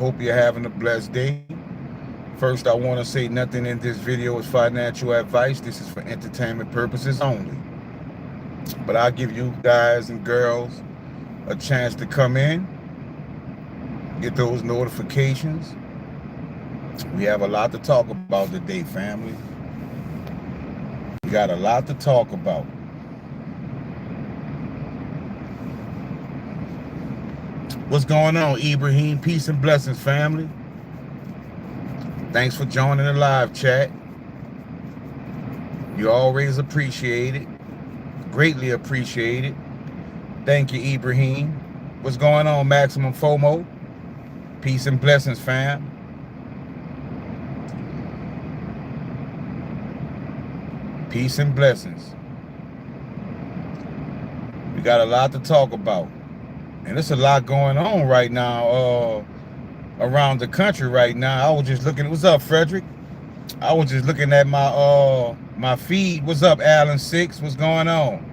Hope you're having a blessed day. First, I want to say nothing in this video is financial advice. This is for entertainment purposes only. But I'll give you guys and girls a chance to come in, get those notifications. We have a lot to talk about today, family. We got a lot to talk about. What's going on, Ibrahim? Peace and blessings, family. Thanks for joining the live chat. You always appreciate it. Greatly appreciate it. Thank you, Ibrahim. What's going on, Maximum FOMO? Peace and blessings, fam. Peace and blessings. We got a lot to talk about. And there's a lot going on right now around the country right now. I was just looking. What's up, Frederick? I was just looking at my feed. What's up, Alan 6? What's going on?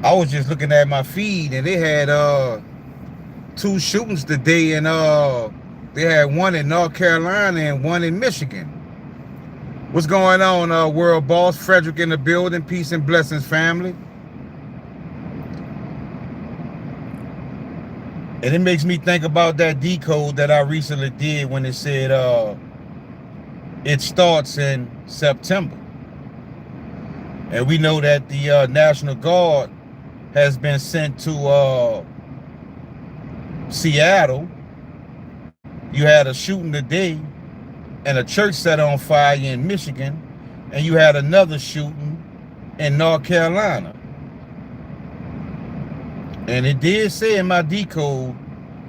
I was just looking at my feed, and they had 2 shootings today, and they had one in North Carolina and one in Michigan. What's going on, World Boss? Frederick in the building. Peace and blessings, family. And it makes me think about that decode that I recently did when it said it starts in September. And we know that the National Guard has been sent to Seattle. You had a shooting today and a church set on fire in Michigan, and you had another shooting in North Carolina. And it did say in my decode,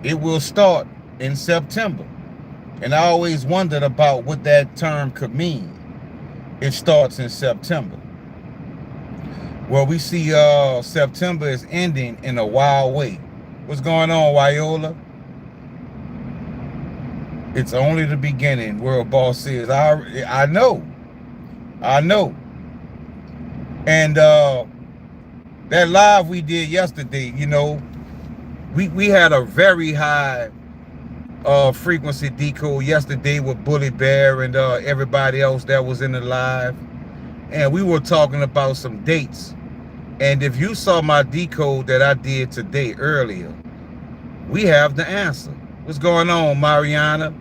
it will start in September. And I always wondered about what that term could mean. It starts in September. Well, we see September is ending in a wild way. What's going on, Wyola? It's only the beginning, World Boss says. I know. And that live we did yesterday, you know, we had a very high frequency decode yesterday with Bully Bear and everybody else that was in the live. And we were talking about some dates. And if you saw my decode that I did today earlier, we have the answer. What's going on, Mariana?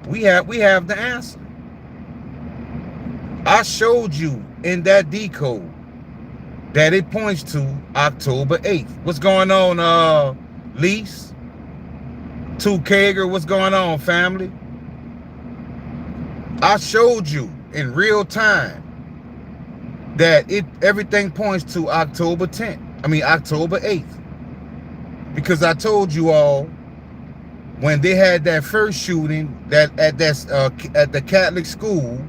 We have the answer. I showed you in that decode that it points to October 8th. What's going on, Lise? 2 Kager, what's going on, family? I showed you in real time that everything points to October 8th. Because I told you all when they had that first shooting at the Catholic school,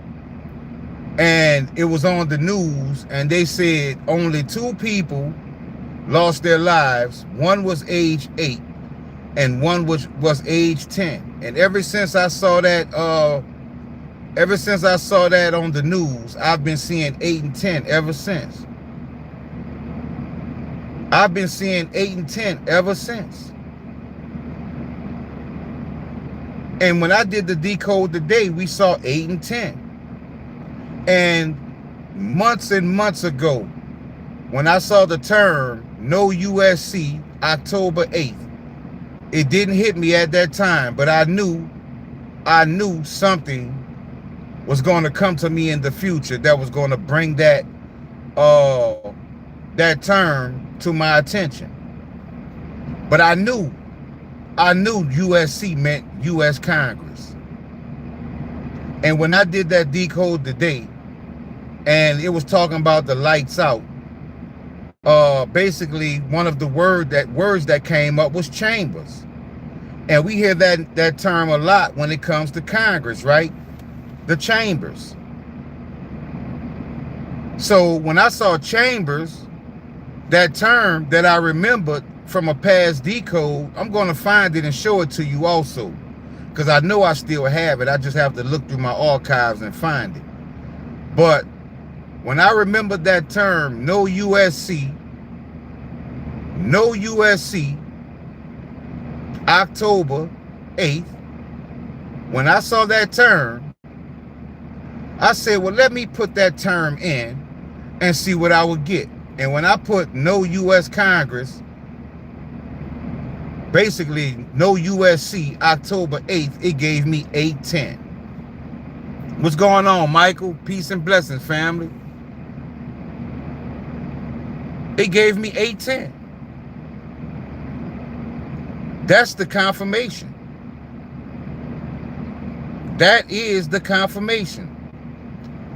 and it was on the news, and they said only 2 people lost their lives. One was age 8 and one was age 10. And ever since I saw that on the news, I've been seeing 8 and 10 ever since. I've been seeing 8 and 10 ever since. And when I did the decode today, we saw 8 and 10. And months ago, when I saw the term no USC October 8th, it didn't hit me at that time, but I knew something was going to come to me in the future that was going to bring that term to my attention. But I knew USC meant U.S. Congress. And when I did that decode today, and it was talking about the lights out, basically one of the words that came up was chambers. And we hear that term a lot when it comes to Congress, right? The chambers. So when I saw chambers, that term that I remembered from a past decode, I'm going to find it and show it to you also, because I know I still have it. I just have to look through my archives and find it. But when I remembered that term, no USC, October 8th, when I saw that term, I said, well, let me put that term in and see what I would get. And when I put no U.S. Congress, basically no USC, October 8th, it gave me 810. What's going on, Michael? Peace and blessings, family. It gave me 810. That's the confirmation. That is the confirmation.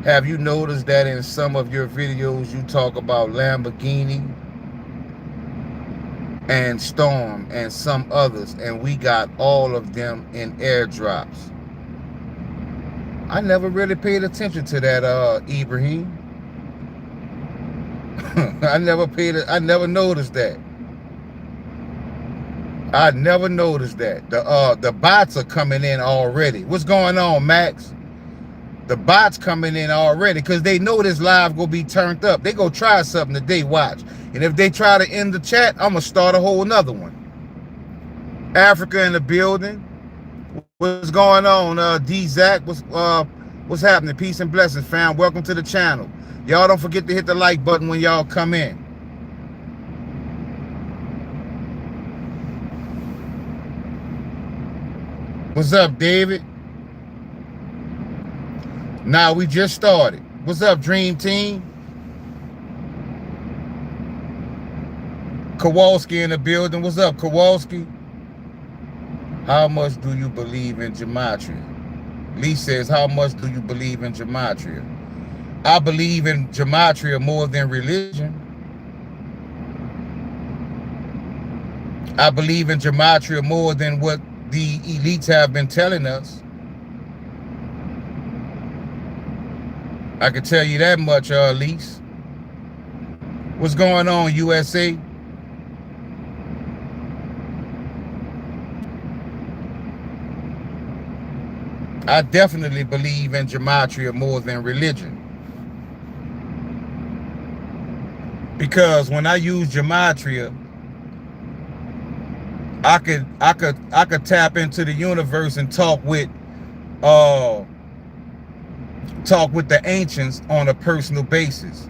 Have you noticed that in some of your videos you talk about Lamborghini and Storm and some others, and we got all of them in airdrops? I never really paid attention to that, Ibrahim. I never noticed that. I never noticed that. The bots are coming in already. What's going on, Max? The bots coming in already because they know this live gonna be turned up. They go try something today, watch. And if they try to end the chat, I'm gonna start a whole nother one. Africa in the building. What's going on, D-Zach? What's happening? Peace and blessings, fam. Welcome to the channel. Y'all don't forget to hit the like button when y'all come in. What's up, David? Now we just started. What's up, Dream Team? Kowalski in the building. What's up, Kowalski? How much do you believe in Gematria? Lee says, how much do you believe in Gematria? I believe in Gematria more than religion. I believe in Gematria more than what the elites have been telling us. I can tell you that much, Elise. What's going on, USA? I definitely believe in Gematria more than religion. Because when I use Gematria, I could tap into the universe and talk with the ancients on a personal basis.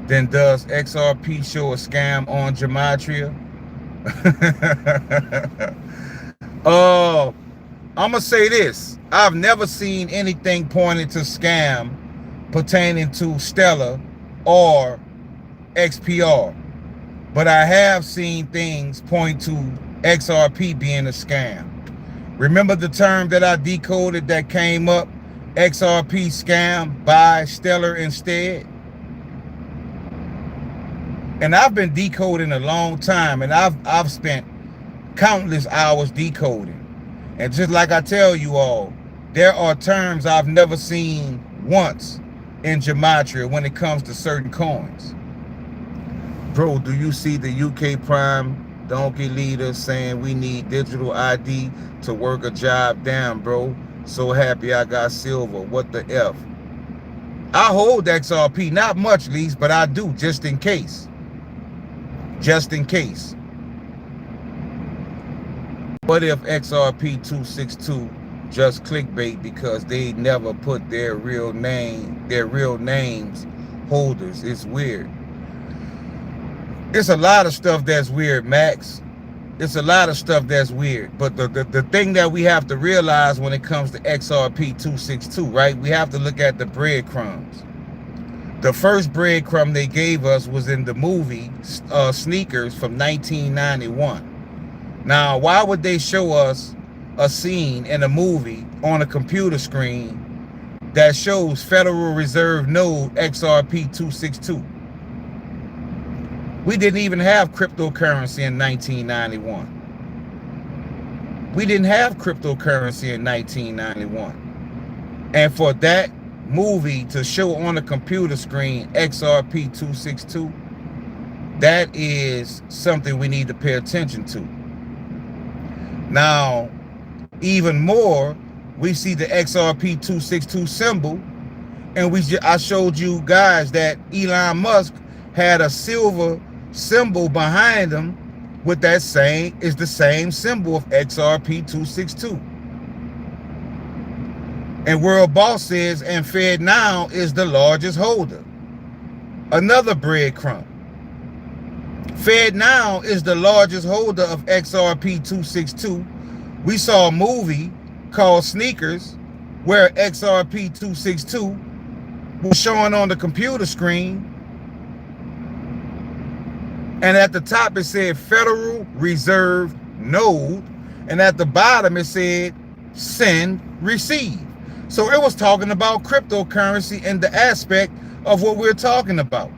Then does XRP show a scam on Gematria? I'm gonna say this. I've never seen anything pointing to scam pertaining to Stellar or XPR. But I have seen things point to XRP being a scam. Remember the term that I decoded that came up? XRP scam, buy Stellar instead. And I've been decoding a long time, and I've spent countless hours decoding. And just like I tell you all, there are terms I've never seen once in Gematria when it comes to certain coins. Bro, do you see the UK Prime donkey leader saying we need digital ID to work a job? Damn, bro. So happy I got silver. What the F? I hold XRP, not much, least, but I do, just in case. Just in case. What if XRP 262 just clickbait because they never put their real names holders? It's weird. It's a lot of stuff that's weird, Max. It's a lot of stuff that's weird. But the thing that we have to realize when it comes to XRP 262, right? We have to look at the breadcrumbs. The first breadcrumb they gave us was in the movie Sneakers from 1991. Now, why would they show us a scene in a movie on a computer screen that shows Federal Reserve node XRP 262? We didn't even have cryptocurrency in 1991. We didn't have cryptocurrency in 1991. And for that movie to show on a computer screen XRP 262, that is something we need to pay attention to. Now, even more, we see the XRP 262 symbol, and I showed you guys that Elon Musk had a silver symbol behind him with that same, is the same symbol of XRP 262. And World Boss says, and Fed Now is the largest holder. Another breadcrumb. Fed Now is the largest holder of XRP 262. We saw a movie called Sneakers where XRP 262 was showing on the computer screen. And at the top it said Federal Reserve Node. And at the bottom it said Send, Receive. So it was talking about cryptocurrency and the aspect of what we're talking about.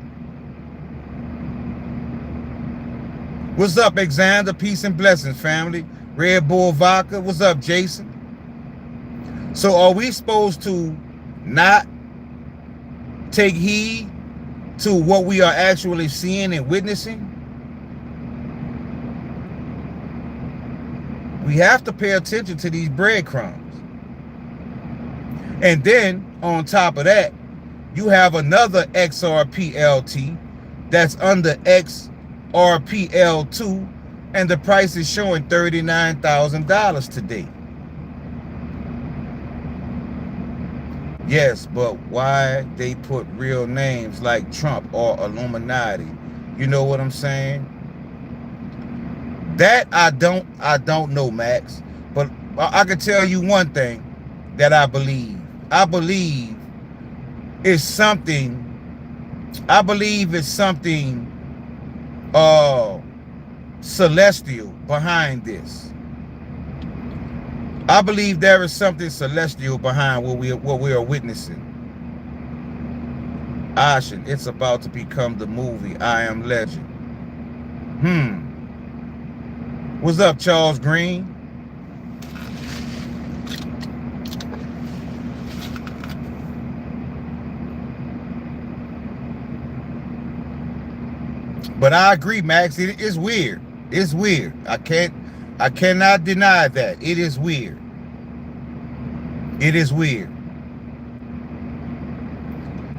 What's up, Alexander? Peace and blessings, family. Red Bull Vodka. What's up, Jason? So are we supposed to not take heed to what we are actually seeing and witnessing? We have to pay attention to these breadcrumbs. And then on top of that, you have another XRPLT that's under XRPL2, and the price is showing $39,000 today. Yes, but why they put real names like Trump or Illuminati? You know what I'm saying? That I don't know, Max. But I can tell you one thing that I believe. I believe it's something celestial behind this. I believe there is something celestial behind what we are witnessing. Ashen, it's about to become the movie I Am Legend. What's up, Charles Green? But I agree, Max. It is weird. It's weird. I cannot deny that. It is weird. It is weird.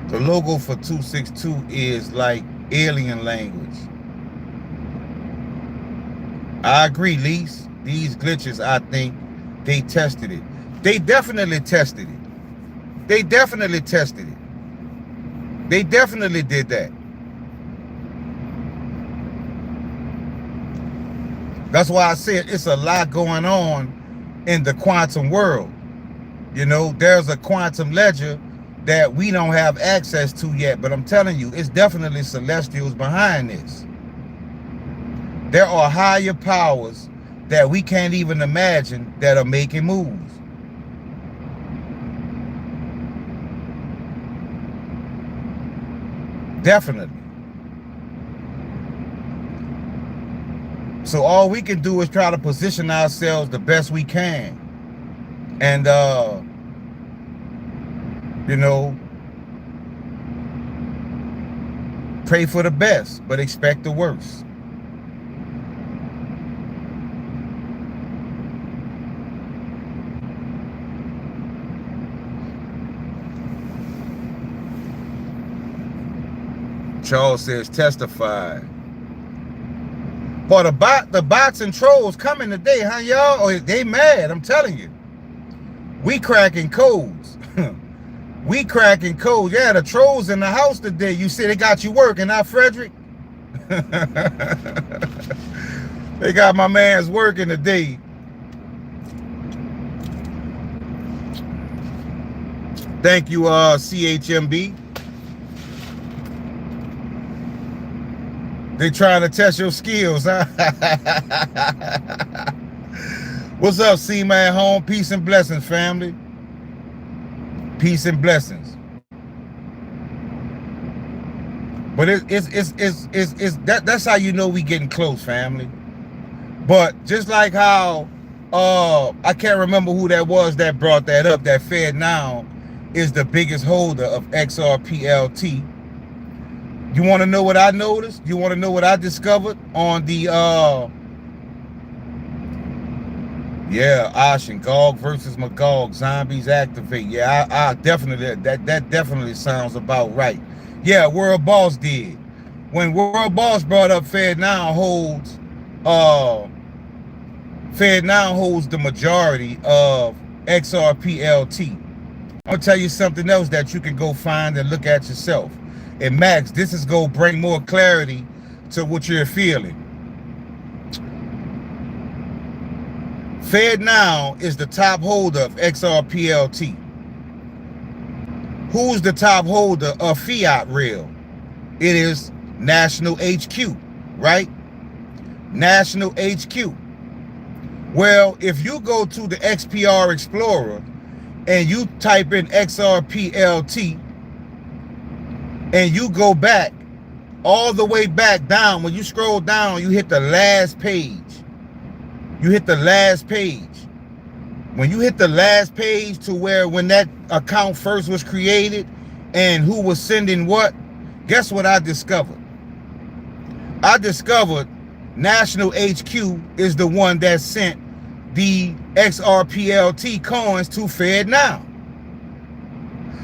The logo for 262 is like alien language. I agree, Lise. These glitches, I think they tested it. They definitely tested it. They definitely tested it. They definitely did that. That's why I said it's a lot going on in the quantum world. You know, there's a quantum ledger that we don't have access to yet, but I'm telling you, it's definitely celestials behind this. There are higher powers that we can't even imagine that are making moves. Definitely. So all we can do is try to position ourselves the best we can. And, you know, pray for the best, but expect the worst. Charles says, testify. Boy, the bots and trolls coming today, huh, y'all? Oh, they mad, I'm telling you. We cracking codes. We cracking codes. Yeah, the trolls in the house today. You see, they got you working, huh, Frederick? They got my man's working today. Thank you, CHMB. They trying to test your skills, huh? What's up, C-Man Home? Peace and blessings, family. Peace and blessings. But that's how you know we getting close, family. But just like how I can't remember who that was that brought that up, that Fed Now is the biggest holder of XRPLT. You want to know what I noticed? You want to know what I discovered on the yeah, Ashen, Gog versus Magog, zombies activate. Yeah, I definitely, that definitely sounds about right. Yeah, World Boss did. When World Boss brought up Fed Now holds uh, Fed now holds the majority of XRPLT. I'm gonna tell you something else that you can go find and look at yourself. And Max, this is gonna bring more clarity to what you're feeling. Fed now is the top holder of XRPLT. Who's the top holder of Fiat Real? It is National HQ, right? National HQ. Well, if you go to the XPR Explorer and you type in XRPLT and you go back, all the way back down, when you scroll down, you hit the last page. You hit the last page. When you hit the last page to where when that account first was created and who was sending what, guess what I discovered? I discovered National HQ is the one that sent the XRPLT coins to Fed Now.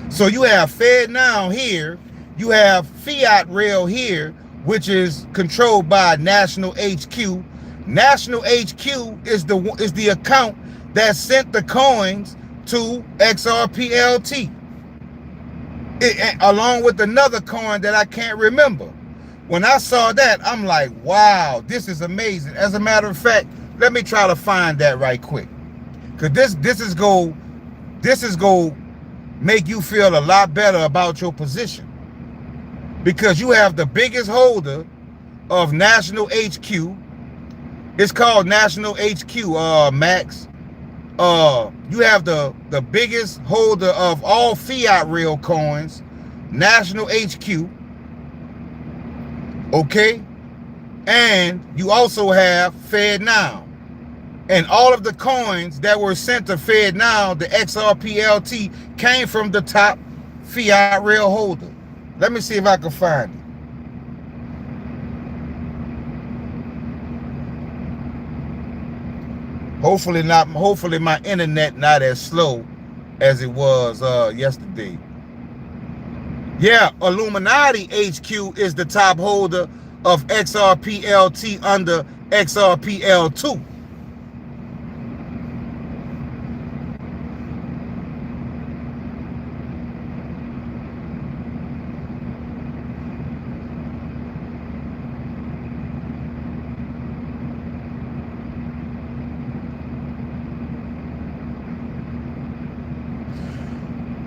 So you have Fed Now here, you have Fiat Rail here, which is controlled by National HQ. National HQ is the account that sent the coins to XRPLT, along with another coin that I can't remember. When I saw that, I'm like, wow, this is amazing. As a matter of fact, let me try to find that right quick, because this is go make you feel a lot better about your position, because you have the biggest holder of National HQ. It's called National HQ, Max. You have the biggest holder of all Fiat Real coins, National HQ. Okay, and you also have Fed Now, and all of the coins that were sent to Fed Now, the XRPLT, came from the top Fiat Real holder. Let me see if I can find it. Hopefully my internet not as slow as it was yesterday. Yeah, Illuminati HQ is the top holder of XRPLT under XRPL2.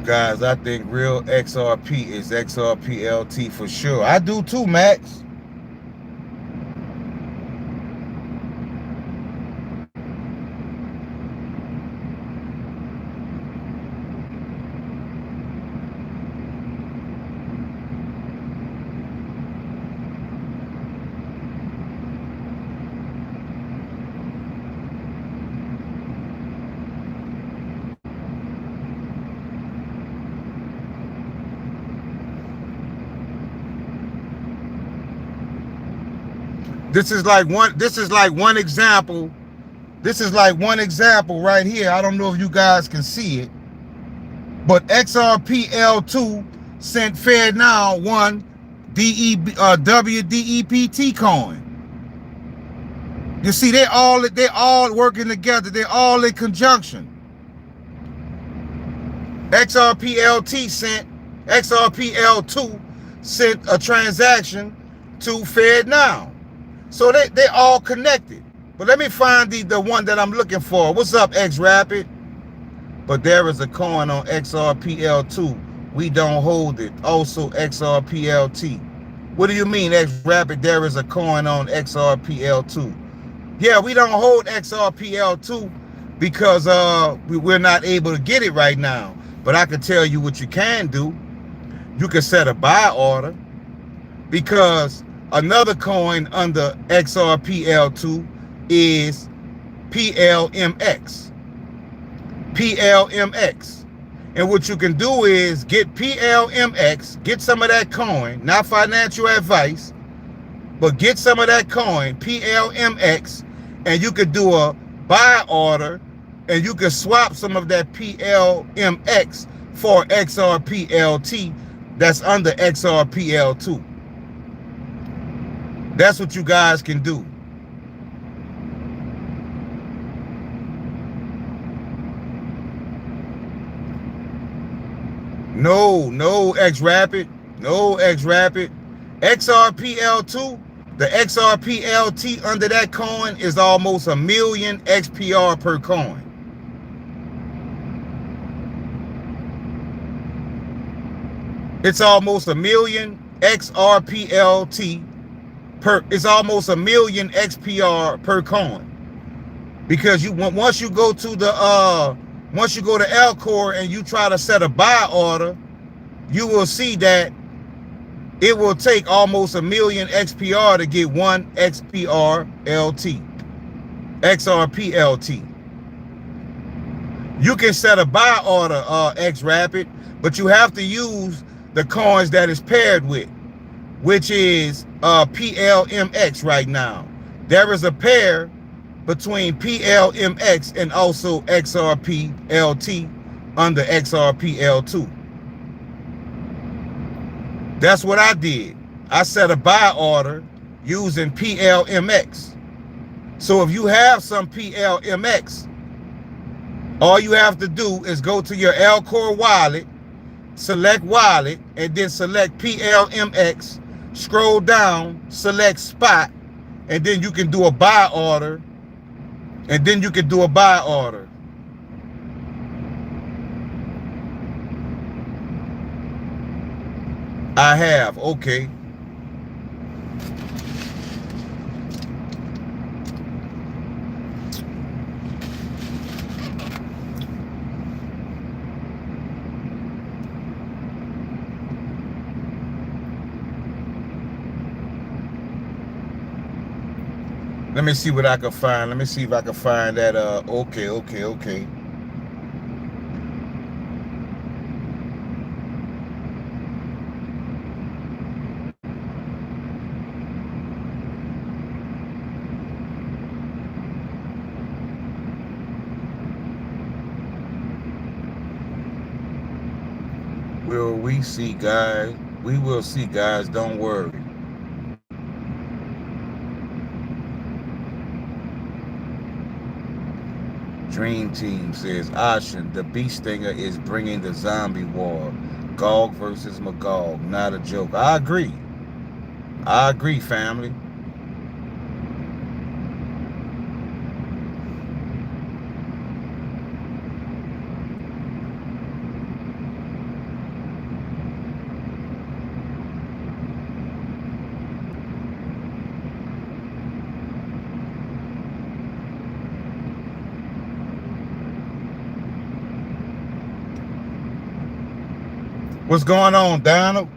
Guys, I think real XRP is XRPLT for sure. I do too, Max. This is like one example. This is like one example right here. I don't know if you guys can see it, but XRPL2 sent Fed Now one WDEPT coin. You see, they're all working together. They're all in conjunction. XRPL2 sent a transaction to Fed Now. So they're all connected. But let me find the one that I'm looking for. What's up, X-Rapid? But there is a coin on XRPL2. We don't hold it. Also XRPLT. What do you mean, X-Rapid? There is a coin on XRPL2. Yeah, we don't hold XRPL2 because we're not able to get it right now. But I can tell you what you can do. You can set a buy order, because another coin under XRPL2 is PLMX. PLMX. And what you can do is get PLMX, get some of that coin, not financial advice, but get some of that coin, PLMX, and you could do a buy order, and you could swap some of that PLMX for XRPLT that's under XRPL2. That's what you guys can do. No X Rapid. No X Rapid. XRPL2. The XRPLT under that coin is almost 1,000,000 XPR per coin. It's almost 1,000,000 XRPLT per. It's almost 1,000,000 XPR per coin. Because once you go to Alcor and you try to set a buy order, you will see that it will take almost 1,000,000 XPR to get one XPRLT, XRPLT. You can set a buy order, X Rapid, but you have to use the coins that is paired with, which is PLMX right now. There is a pair between PLMX and also XRPLT under XRPL2. That's what I did. I set a buy order using PLMX. So if you have some PLMX, all you have to do is go to your Alcor wallet, select wallet, and then select PLMX, scroll down, select spot, and then you can do a buy order. I have, okay. Let me see what I can find. Let me see if I can find that. Okay. Will we see, guys? We will see, guys. Don't worry. Dream Team says, Ashen, the bee stinger is bringing the zombie war. Gog versus Magog, not a joke. I agree, family. What's going on, Donald?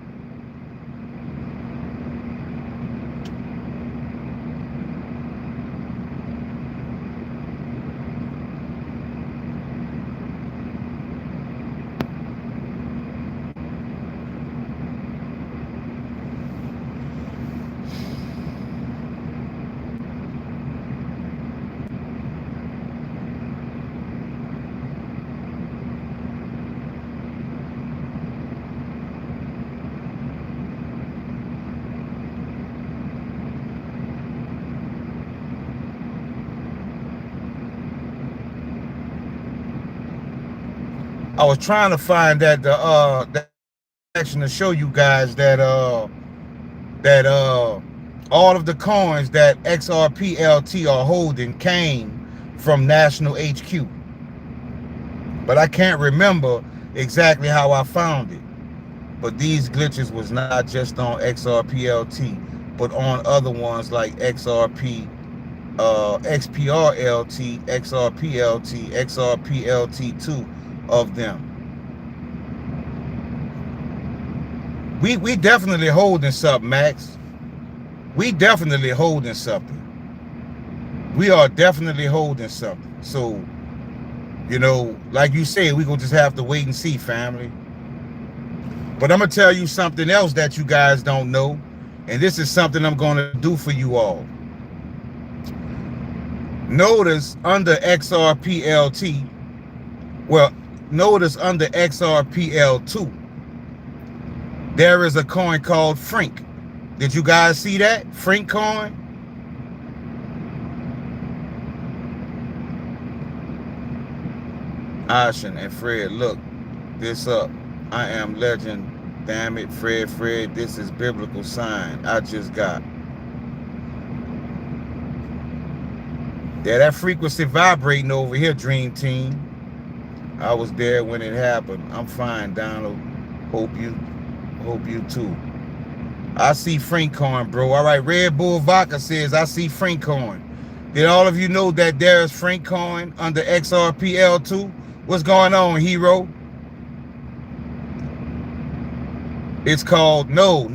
I was trying to find that that action to show you guys that all of the coins that XRPLT are holding came from National HQ. But I can't remember exactly how I found it. But these glitches was not just on XRPLT, but on other ones like XRP, XPRLT, XRPLT, XRPLT2 of them. We definitely holding something, Max. We definitely holding something. We are definitely holding something. So, you know, like you said, we gonna just have to wait and see, family. But I'm gonna tell you something else that you guys don't know, and this is something I'm gonna do for you all. Notice under XRPLT, well, notice under XRPL2, there is a coin called Frink. Did you guys see that? Frink coin? Ashen and Fred, look this up. I am legend. Damn it, Fred, this is biblical sign. I just got. Yeah, that frequency vibrating over here, Dream Team. I was there when it happened. I'm fine, Donald. Hope you too. I see Francorn, bro. All right, Red Bull Vodka says I see Francorn. Did all of you know that there's Francorn under XRPL2? What's going on, hero? It's called no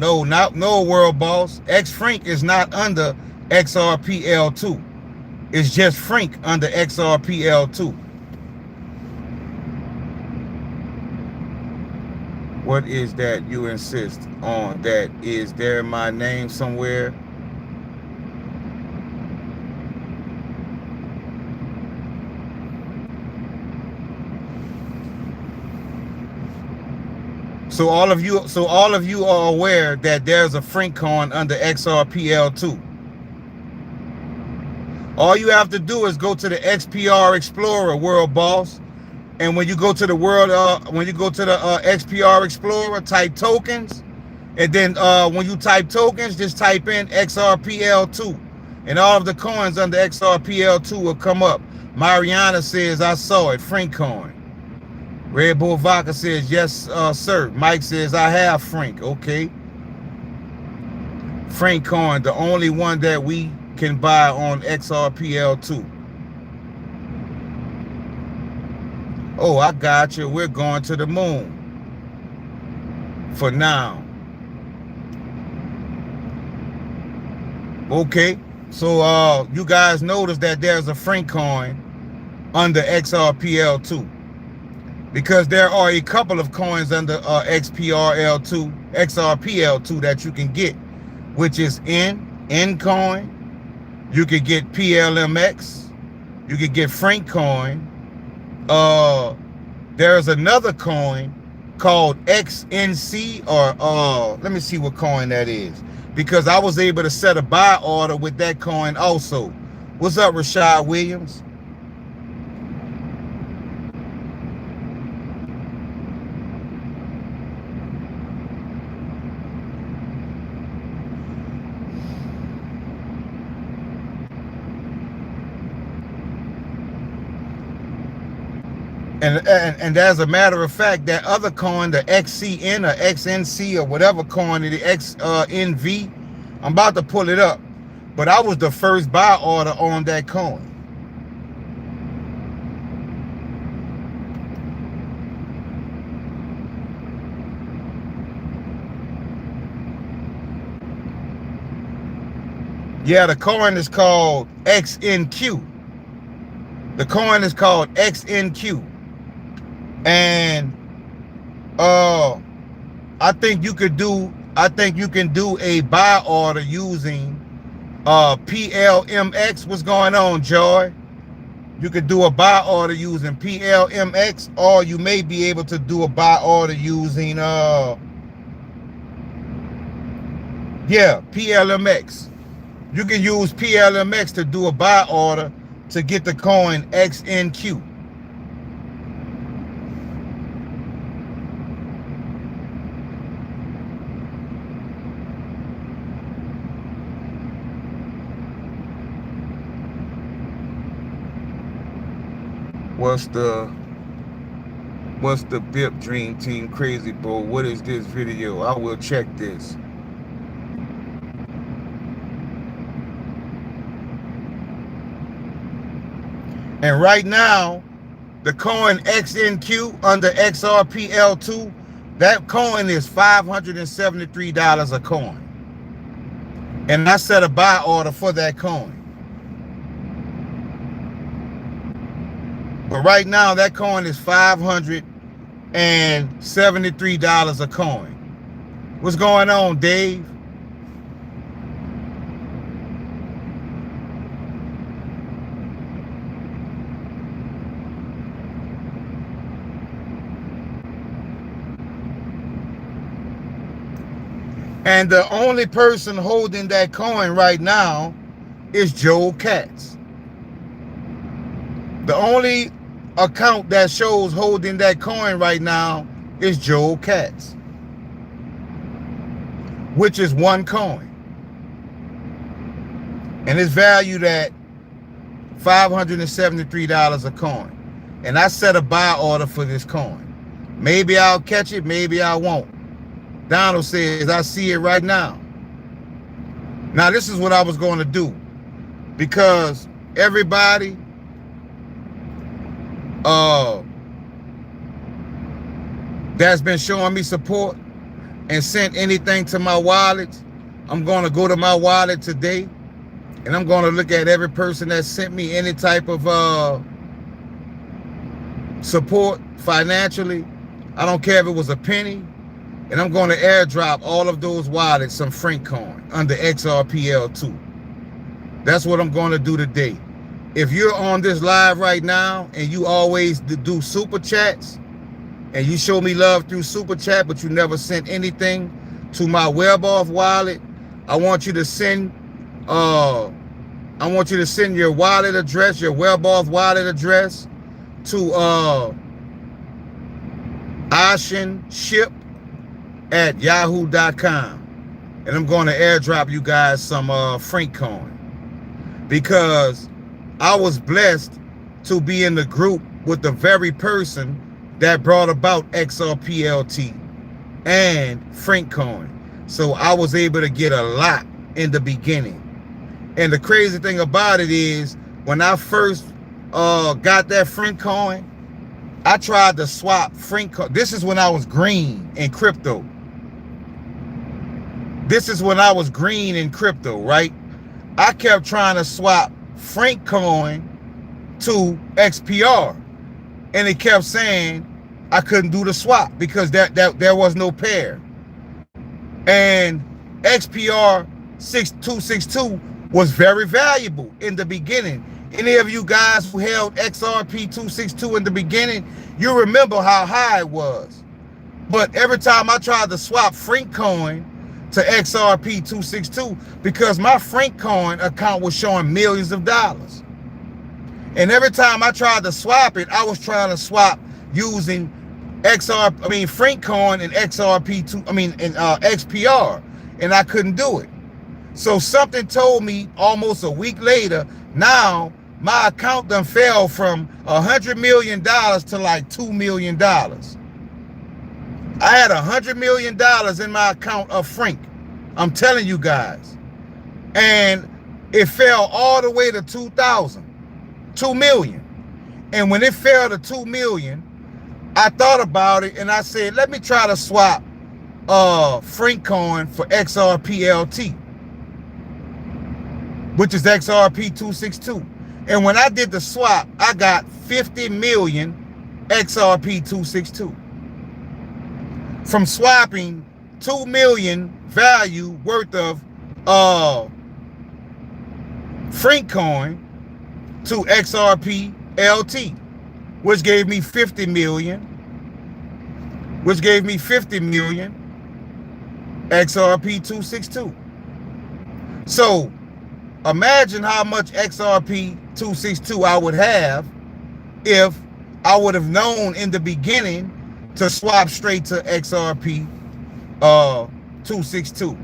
world boss. X Frank is not under XRPL2. It's just Frank under XRPL2. What is that you insist on? That is there my name somewhere? So all of you are aware that there's a Francorn under XRPL2. All you have to do is go to the XPR Explorer, world boss. And when you go to the XPR Explorer, type tokens, and then when you type tokens, just type in XRPL2, and all of the coins under XRPL2 will come up. Mariana says I saw it. Francorn. Red Bull Vodka says yes, sir. Mike says I have Frank. Okay. Francorn, the only one that we can buy on XRPL2. Oh, I got you. We're going to the moon. For now. Okay. So you guys notice that there's a Francorn under XRPL2. Because there are a couple of coins under XRPL2 that you can get, which is N coin. You could get PLMX. You could get Francorn. There's another coin called XNC, or let me see what coin that is, because I was able to set a buy order with that coin also. What's up, Rashad Williams? And as a matter of fact, that other coin, the XCN or XNC or whatever coin, the XNV, I'm about to pull it up. But I was the first buy order on that coin. Yeah, the coin is called XNQ. The coin is called XNQ. And I think you can do a buy order using PLMX. What's going on, Joy? You could do a buy order using PLMX, or you may be able to do a buy order using PLMX. You can use PLMX to do a buy order to get the coin XNQ. What's the BIP Dream Team Crazy Bro? What is this video? I will check this. And right now, the coin XNQ under XRPL2, that coin is $573 a coin. And I set a buy order for that coin. But right now, that coin is $573 a coin. What's going on, Dave? And the only person holding that coin right now is Joel Katz. The only account that shows holding that coin right now is Joel Katz, which is one coin. And it's valued at $573 a coin. And I set a buy order for this coin. Maybe I'll catch it, maybe I won't. Donald says, I see it right now. Now, this is what I was going to do, because everybody that's been showing me support and sent anything to my wallet, I'm going to go to my wallet today, and I'm going to look at every person that sent me any type of support financially. I don't care if it was a penny. And I'm going to airdrop all of those wallets some Frank coin under XRPL2. That's what I'm going to do today. If you're on this live right now and you always do super chats and you show me love through super chat, but you never sent anything to my WebOff wallet, I want you to send your wallet address, your WebOff wallet address to ashenship@yahoo.com, and I'm going to airdrop you guys some Frank coin, because I was blessed to be in the group with the very person that brought about XRPLT and Frank coin. So I was able to get a lot in the beginning. And the crazy thing about it is, when I first got that Frank coin, I tried to swap Frank coin. This is when I was green in crypto. This is when I was green in crypto, right? I kept trying to swap Frank coin to XPR, and it kept saying I couldn't do the swap because there was no pair. And XPR 6262 was very valuable in the beginning. Any of you guys who held XRP 262 in the beginning, you remember how high it was. But every time I tried to swap Frank coin to XRP 262, because my Frank coin account was showing millions of dollars. And every time I tried to swap it, I was trying to swap using Frank coin and XPR, and I couldn't do it. So something told me almost a week later, now my account done fell from $100 million to like $2 million. I had $100 million in my account of Frank. I'm telling you guys. And it fell all the way to 2,000, 2 million. And when it fell to 2 million, I thought about it and I said, let me try to swap Frank coin for XRPLT, which is XRP 262. And when I did the swap, I got 50 million XRP 262 from swapping 2 million value worth of Frank coin to XRP LT, which gave me 50 million XRP 262. So imagine how much XRP 262 I would have if I would have known in the beginning to swap straight to XRP 262.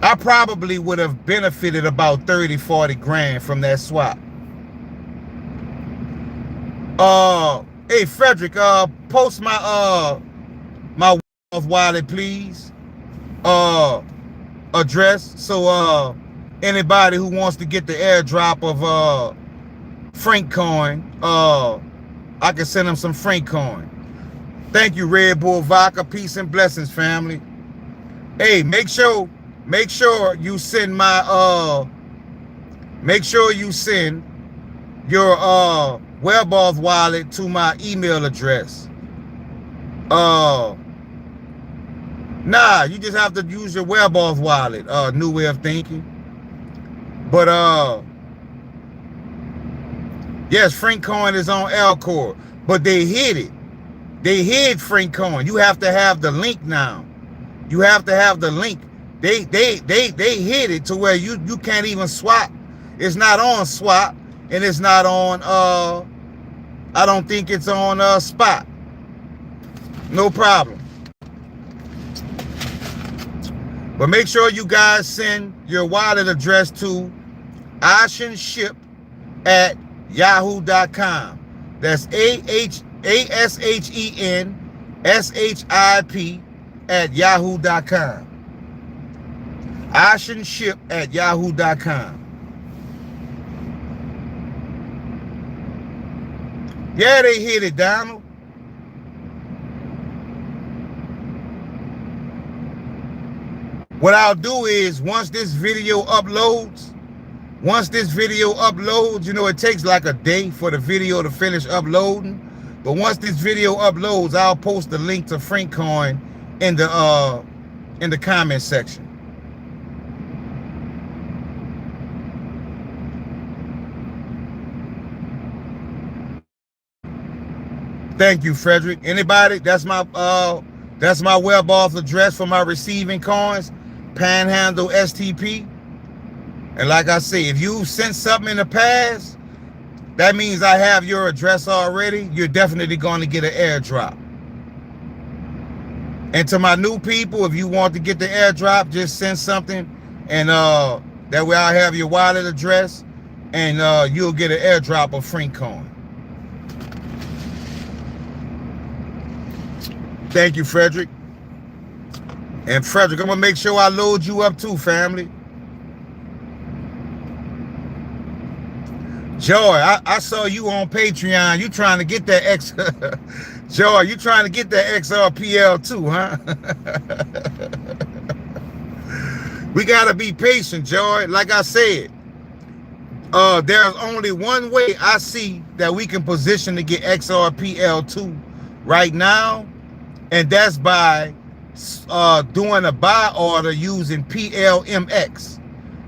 I probably would have benefited about 30-40 grand from that swap. Hey Frederick, post my my wallet please, address, so anybody who wants to get the airdrop of Frank coin, I can send them some Frank coin. Thank you, Red Bull Vodka. Peace and blessings, family. Hey, make sure you send my make sure you send your WebOff wallet to my email address. Nah, you just have to use your WebOff wallet, new way of thinking. But yes, Frank coin is on Alcor, but they hid it. They hid Frank coin. You have to have the link now. You have to have the link. They hid it to where you can't even swap. It's not on swap, and it's not on I don't think it's on spot. No problem. But make sure you guys send your wallet address to ashenship@yahoo.com. That's ASHENSHIP @yahoo.com. Ashenship@yahoo.com. Yeah, they hit it, Donald. What I'll do is once this video uploads, you know, it takes like a day for the video to finish uploading. But once this video uploads, I'll post the link to FrankCoin in the comment section. Thank you, Frederick. Anybody? That's my web auth address for my receiving coins, Panhandle STP. And like I say, if you sent something in the past, that means I have your address already. You're definitely going to get an airdrop. And to my new people, if you want to get the airdrop, just send something, and that way I'll have your wallet address, and you'll get an airdrop of FrankCoin. Thank you, Frederick. And Frederick, I'm gonna make sure I load you up too, family. Joy, I saw you on Patreon. You trying to get that X Joy, you trying to get that XRPL too, huh? We gotta be patient, Joy. Like I said, there's only one way I see that we can position to get XRPL2 right now, and that's by doing a buy order using PLMX.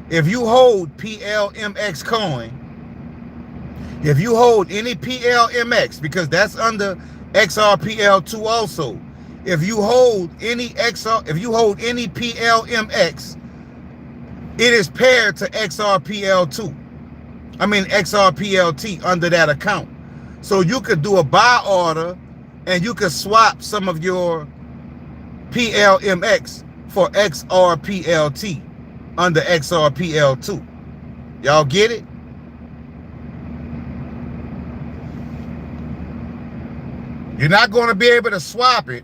If you hold PLMX coin, if you hold any PLMX, because that's under XRPL2 also, if you hold any PLMX, it is paired to XRPL2. I mean XRPLT under that account. So you could do a buy order and you could swap some of your PLMX for XRPLT under XRPL2. Y'all get it? You're not going to be able to swap it,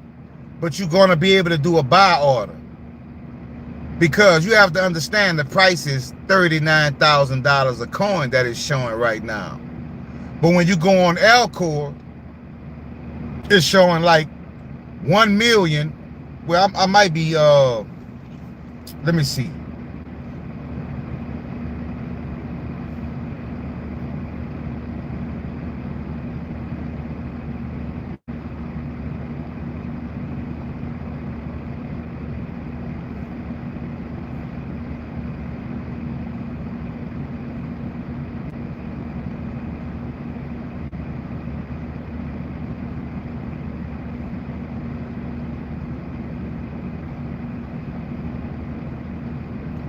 but you're going to be able to do a buy order. Because you have to understand the price is $39,000 a coin that is showing right now. But when you go on Alcor, it's showing like 1 million. Well, I might be, let me see.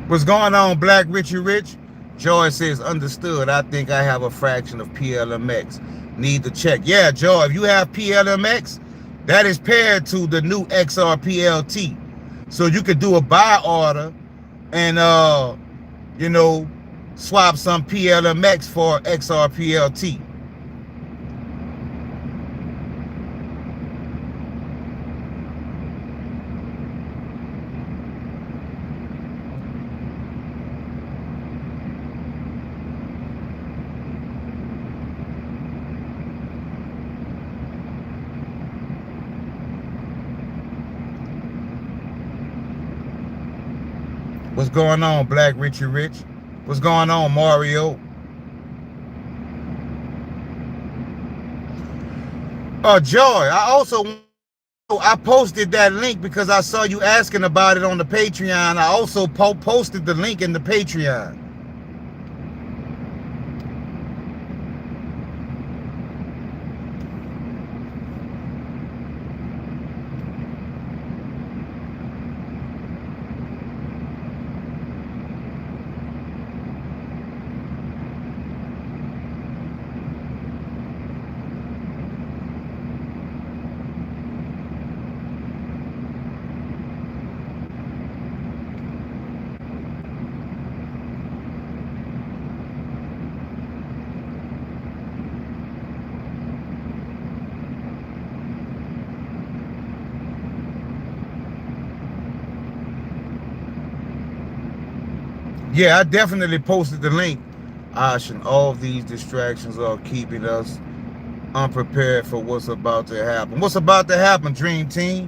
What's going on, Black Richie Rich? Joy says, understood. I think I have a fraction of PLMX. Need to check. Yeah, Joy, if you have PLMX, that is paired to the new XRPLT. So you could do a buy order and, you know, swap some PLMX for XRPLT. What's going on, Black Richie Rich? What's going on, Mario? Joy, I posted that link because I saw you asking about it on the Patreon. I also posted the link in the Patreon. Yeah, I definitely posted the link. Ocean, all of these distractions are keeping us unprepared for what's about to happen. What's about to happen, Dream Team?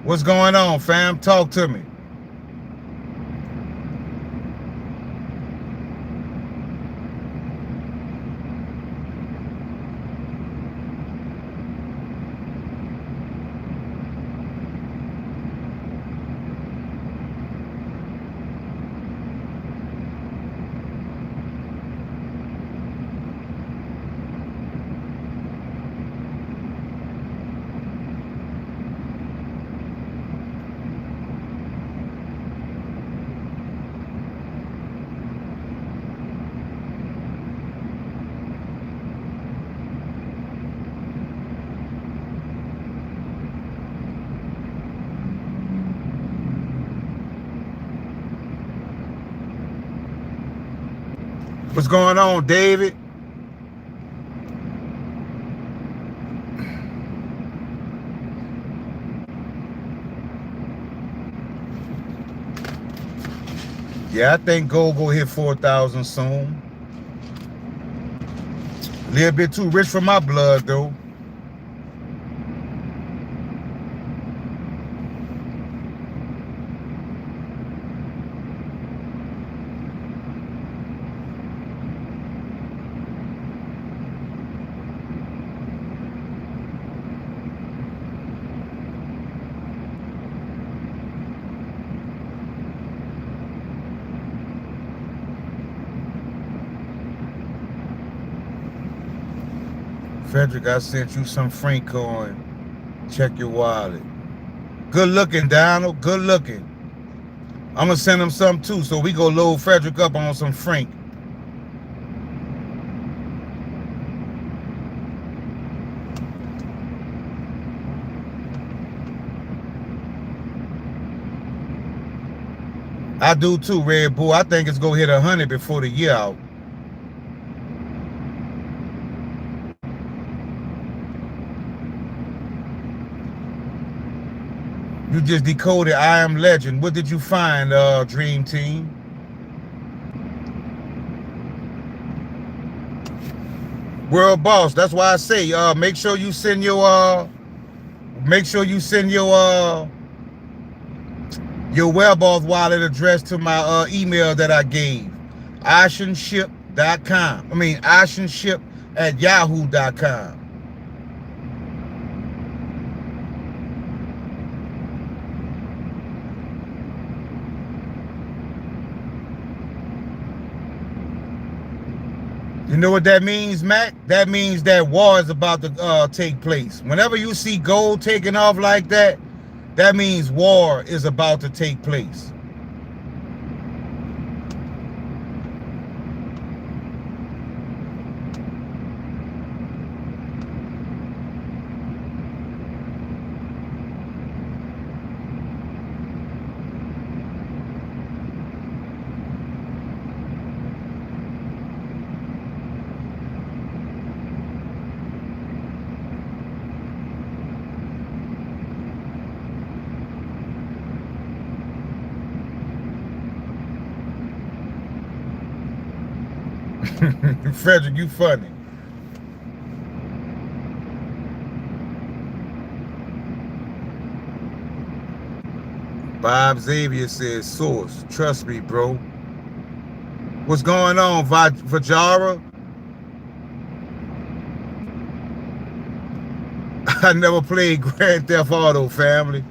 What's going on, fam? Talk to me. What's going on, David? Yeah, I think gold go hit 4,000 soon. A little bit too rich for my blood, though. Frederick, I sent you some Frank coin. Check your wallet. Good looking, Donald. Good looking. I'm gonna send him some too, so we go load Frederick up on some Frank. I do too, Red Bull. I think it's gonna hit 100 before the year out. You just decoded I Am Legend. What did you find, Dream Team? World Boss. That's why I say, make sure you send your WebAuth wallet address to my email that I gave. Oceanship.com. Oceanship@yahoo.com. You know what that means, Mac? That means that war is about to take place. Whenever you see gold taking off like that, that means war is about to take place. Frederick, you funny. Bob Xavier says, source. Trust me, bro. What's going on, Vajara? I never played Grand Theft Auto, family.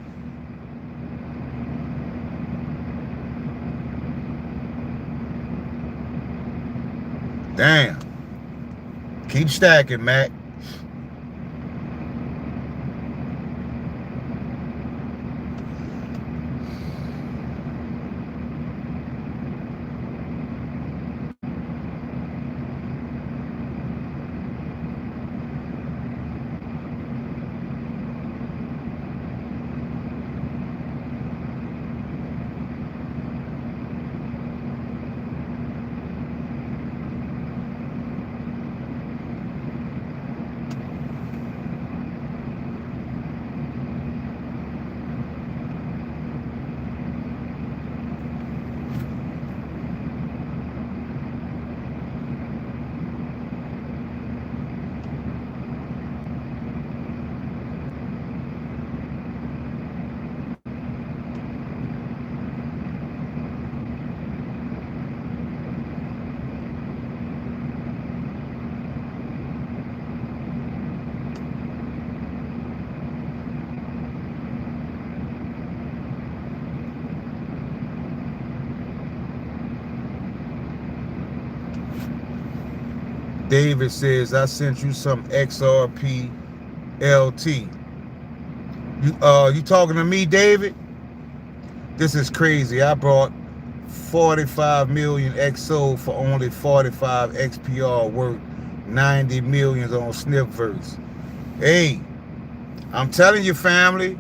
Damn. Keep stacking, Mac. David says, I sent you some XRP LT. You talking to me, David? This is crazy. I brought 45 million XO for only 45 XPR worth 90 millions on Snipverse. Hey, I'm telling you, family,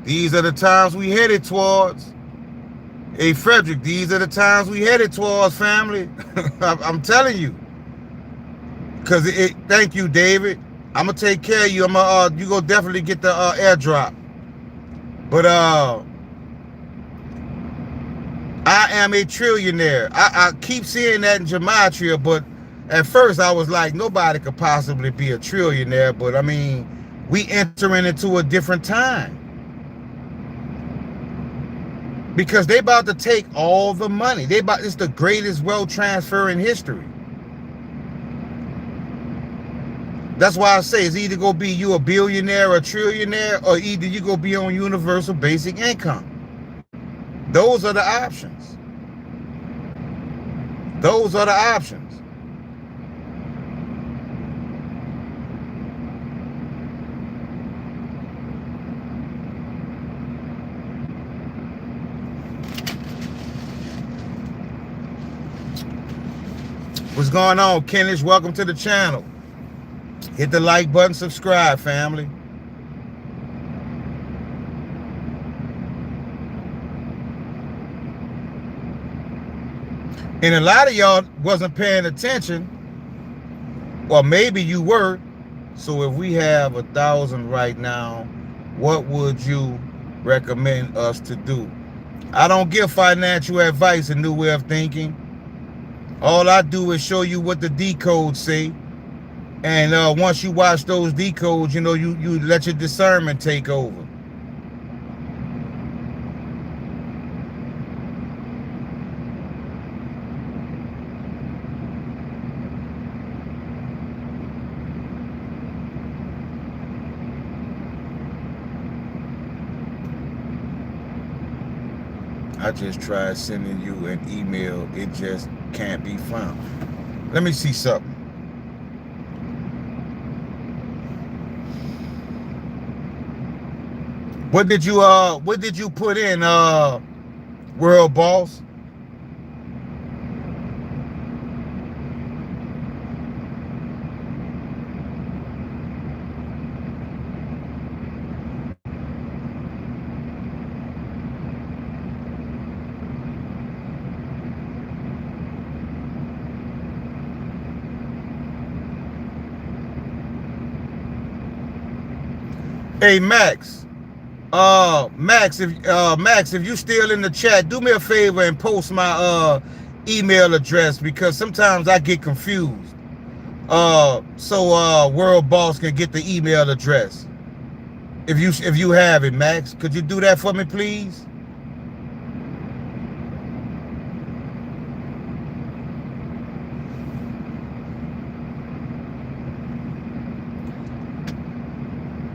these are the times we headed towards. Hey, Frederick, these are the times we headed towards, family. I'm telling you. Because thank you, David. I'm going to take care of you. You go definitely get the airdrop. But I am a trillionaire. I keep seeing that in Gematria, but at first I was like, nobody could possibly be a trillionaire. But I mean, we entering into a different time. Because they about to take all the money. It's the greatest wealth transfer in history. That's why I say it's either going to be you a billionaire or a trillionaire, or either you going to be on universal basic income. Those are the options. Those are the options. What's going on, Kenish? Welcome to the channel. Hit the like button, subscribe, family. And a lot of y'all wasn't paying attention, or maybe you were. So if we have 1,000 right now, what would you recommend us to do? I don't give financial advice, a new way of thinking. All I do is show you what the decodes say. And once you watch those decodes, you know, you let your discernment take over. I just tried sending you an email. It just can't be found. Let me see something. What did you put in, World Boss? Hey, Max. Max, if you still in the chat, do me a favor and post my email address, because sometimes I get confused. So World Boss can get the email address. If you have it, Max, could you do that for me, please?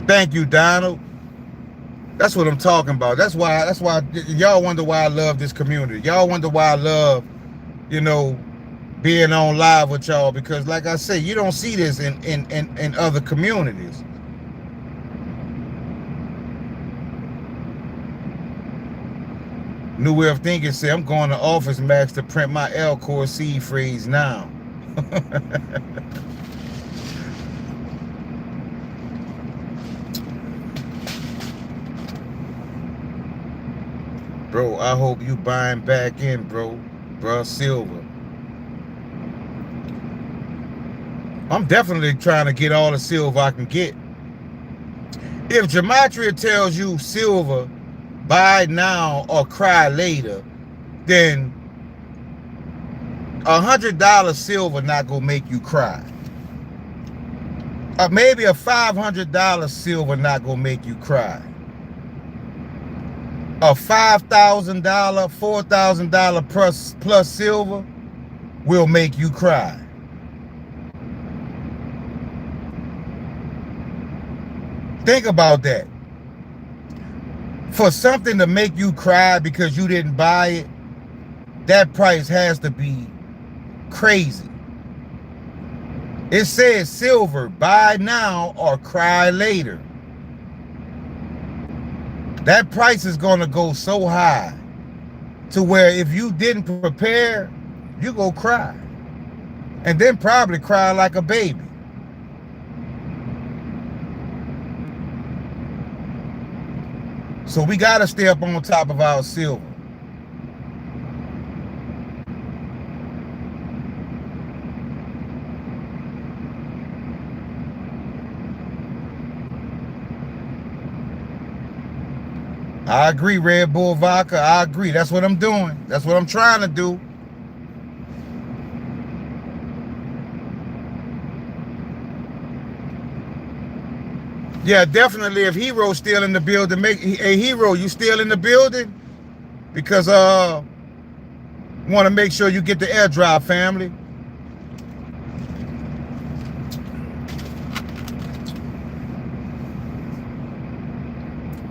Thank you, Donald. That's what I'm talking about. That's why y'all wonder why I love this community. Y'all wonder why I love, you know, being on live with y'all, because like I say, you don't see this in other communities. New way of thinking say, I'm going to Office Max to print my L-Core seed phrase now. Bro, I hope you buying back in, bro. Silver. I'm definitely trying to get all the silver I can get. If Gematria tells you silver, buy now or cry later, then $100 silver not gonna make you cry. Maybe a $500 silver not gonna make you cry. A $5,000, $4,000 plus silver will make you cry. Think about that. For something to make you cry because you didn't buy it, that price has to be crazy. It says silver, buy now or cry later. That price is gonna go so high to where if you didn't prepare, you go cry. And then probably cry like a baby. So we gotta stay up on top of our silver. I agree, Red Bull Vodka. I agree. That's what I'm doing. That's what I'm trying to do. Yeah, definitely. If Hero's still in the building, hey Hero, you still in the building? Because want to make sure you get the airdrop, family.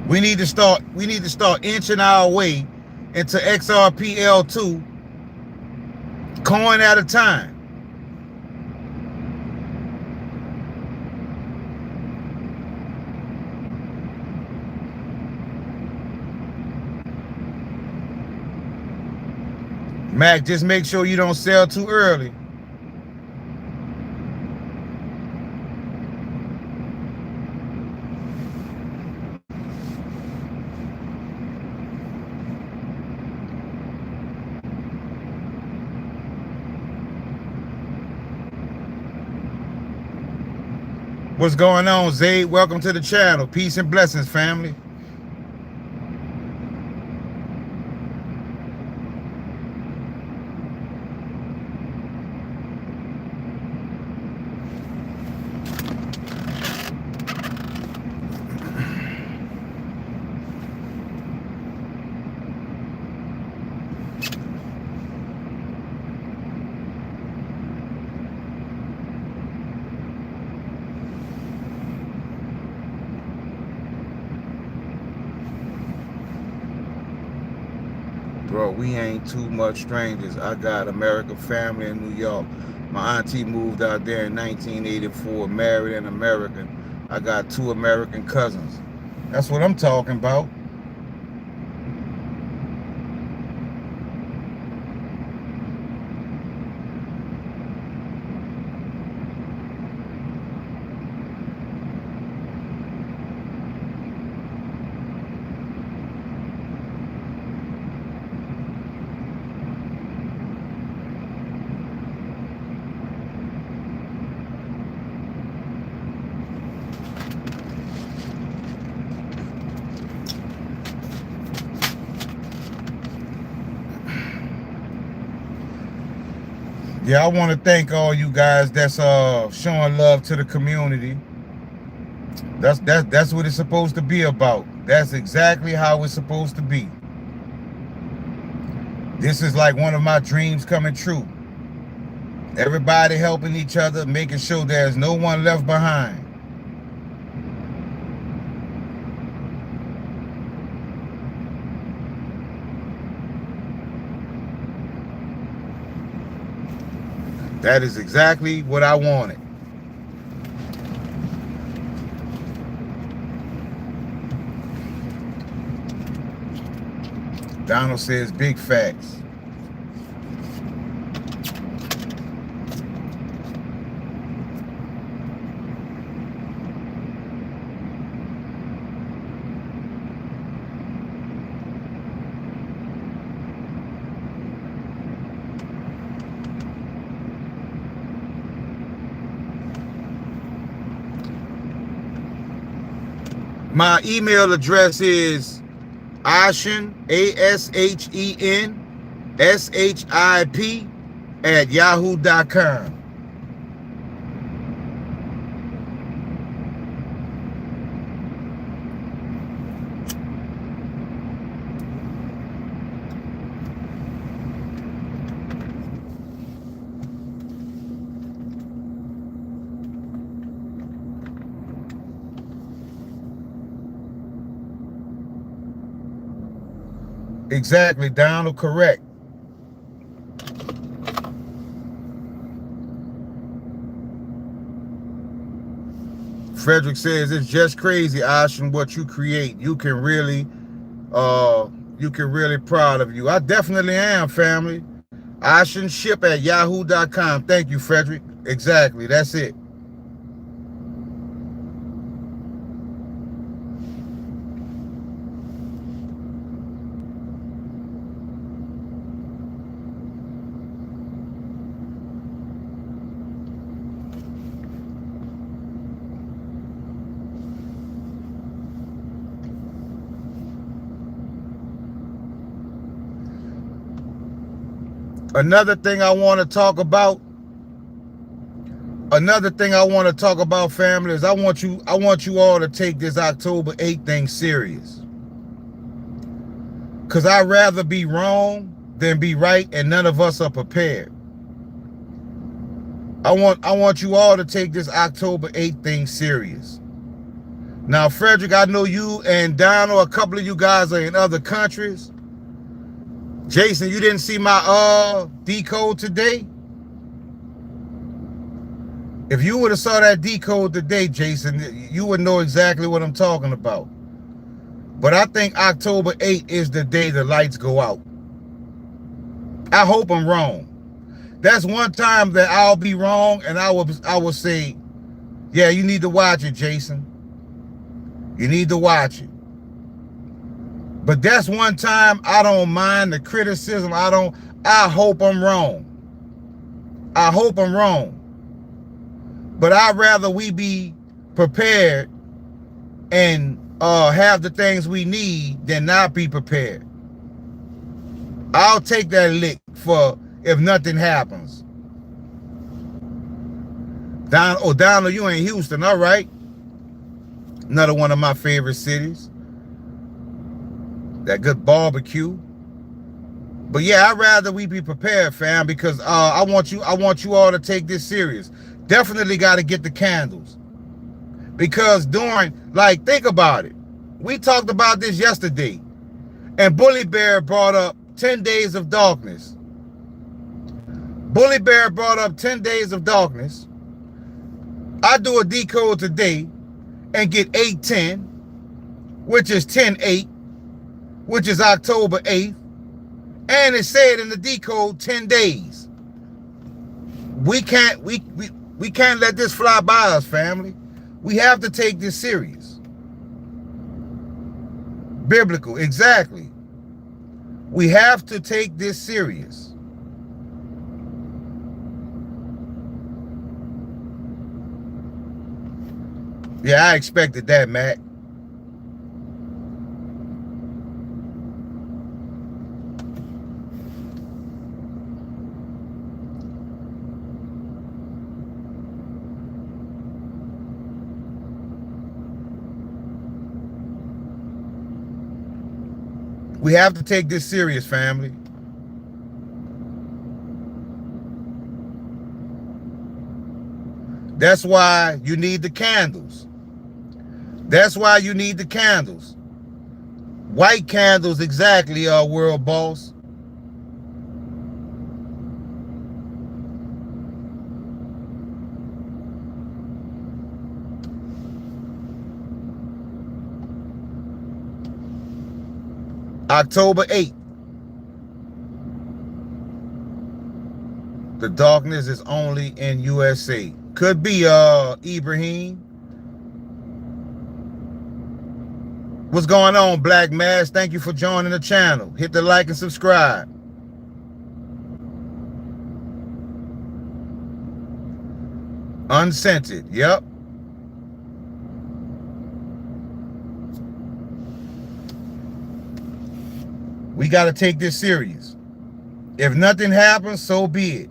We need to start inching our way into XRPL2 coin at a time. Mac, just make sure you don't sell too early. What's going on, Zayd? Welcome to the channel. Peace and blessings, family. Bro, we ain't too much strangers. I got American family in New York. My auntie moved out there in 1984, married an American. I got 2 American cousins. That's what I'm talking about. Yeah, I want to thank all you guys that's showing love to the community. That's what it's supposed to be about. That's exactly how it's supposed to be. This is like one of my dreams coming true. Everybody helping each other, making sure there's no one left behind. That is exactly what I wanted. Donald says big facts. My email address is Ashen, ASHEN, @yahoo.com. Exactly, Donald, correct. Frederick says it's just crazy, Ashton, what you create. You can really proud of you. I definitely am, family. Ashton ship at yahoo.com. Thank you, Frederick. Exactly. That's it. Another thing I want to talk about, family, is I want you all to take this October 8th thing serious. Because I'd rather be wrong than be right, and none of us are prepared. I want you all to take this October 8th thing serious. Now, Frederick, I know you and Donald, a couple of you guys are in other countries. Jason, you didn't see my decode today? If you would have saw that decode today, Jason, you would know exactly what I'm talking about. But I think October 8th is the day the lights go out. I hope I'm wrong. That's one time that I'll be wrong, and I will say, yeah, you need to watch it, Jason. You need to watch it. But that's one time I don't mind the criticism. I hope I'm wrong. I hope I'm wrong. But I'd rather we be prepared and have the things we need than not be prepared. I'll take that lick for if nothing happens. Donald, you in Houston, all right. Another one of my favorite cities. That good barbecue. But yeah, I'd rather we be prepared, fam, because I want you all to take this serious. Definitely got to get the candles. Because think about it. We talked about this yesterday. And Bully Bear brought up 10 days of darkness. Bully Bear brought up 10 days of darkness. I do a decode today and get 810, which is 10-8. Which is October 8th, and it said in the decode 10 days. We can't let this fly by us, family. We have to take this serious. Biblical, exactly. We have to take this serious. Yeah, I expected that, Matt. We have to take this serious, family. That's why you need the candles. That's why you need the candles. White candles, exactly, world boss. October 8th. The darkness is only in USA. Could be Ibrahim. What's going on, Black Mass? Thank you for joining the channel. Hit the like and subscribe. Unscented, yep. We got to take this serious. If nothing happens, so be it.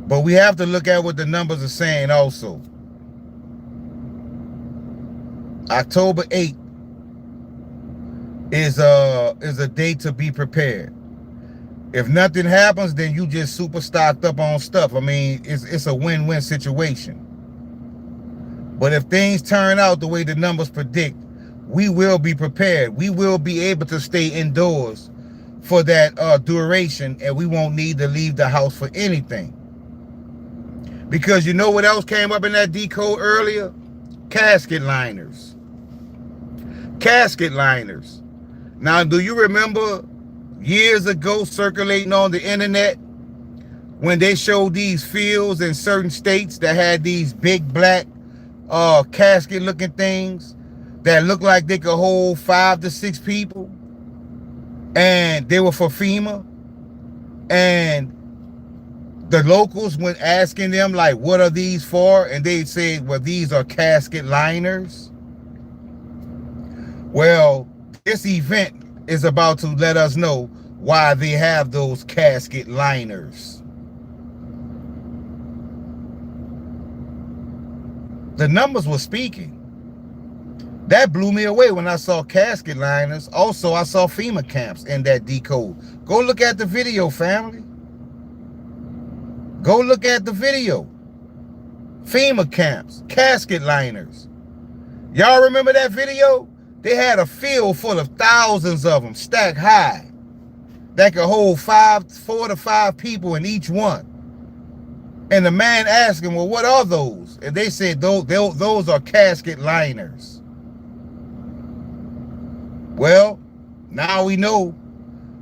But we have to look at what the numbers are saying also. October 8th is a day to be prepared. If nothing happens, then you just super stocked up on stuff. I mean, it's a win-win situation. But if things turn out the way the numbers predict, we will be prepared. We will be able to stay indoors for that duration, and we won't need to leave the house for anything. Because you know what else came up in that decode earlier? Casket liners. Casket liners. Now, do you remember years ago circulating on the internet when they showed these fields in certain states that had these big black casket looking things that looked like they could hold 5 to 6 people, and they were for FEMA, and the locals went asking them, like, what are these for? And they said, well, these are casket liners. Well, this event is about to let us know why they have those casket liners. The numbers were speaking. That blew me away when I saw casket liners. Also, I saw FEMA camps in that decode. Go look at the video, family. Go look at the video. FEMA camps, casket liners. Y'all remember that video? They had a field full of thousands of them stacked high that could hold 4 to 5 people in each one. And the man asked him, well, what are those? And they said, those are casket liners. Well, now we know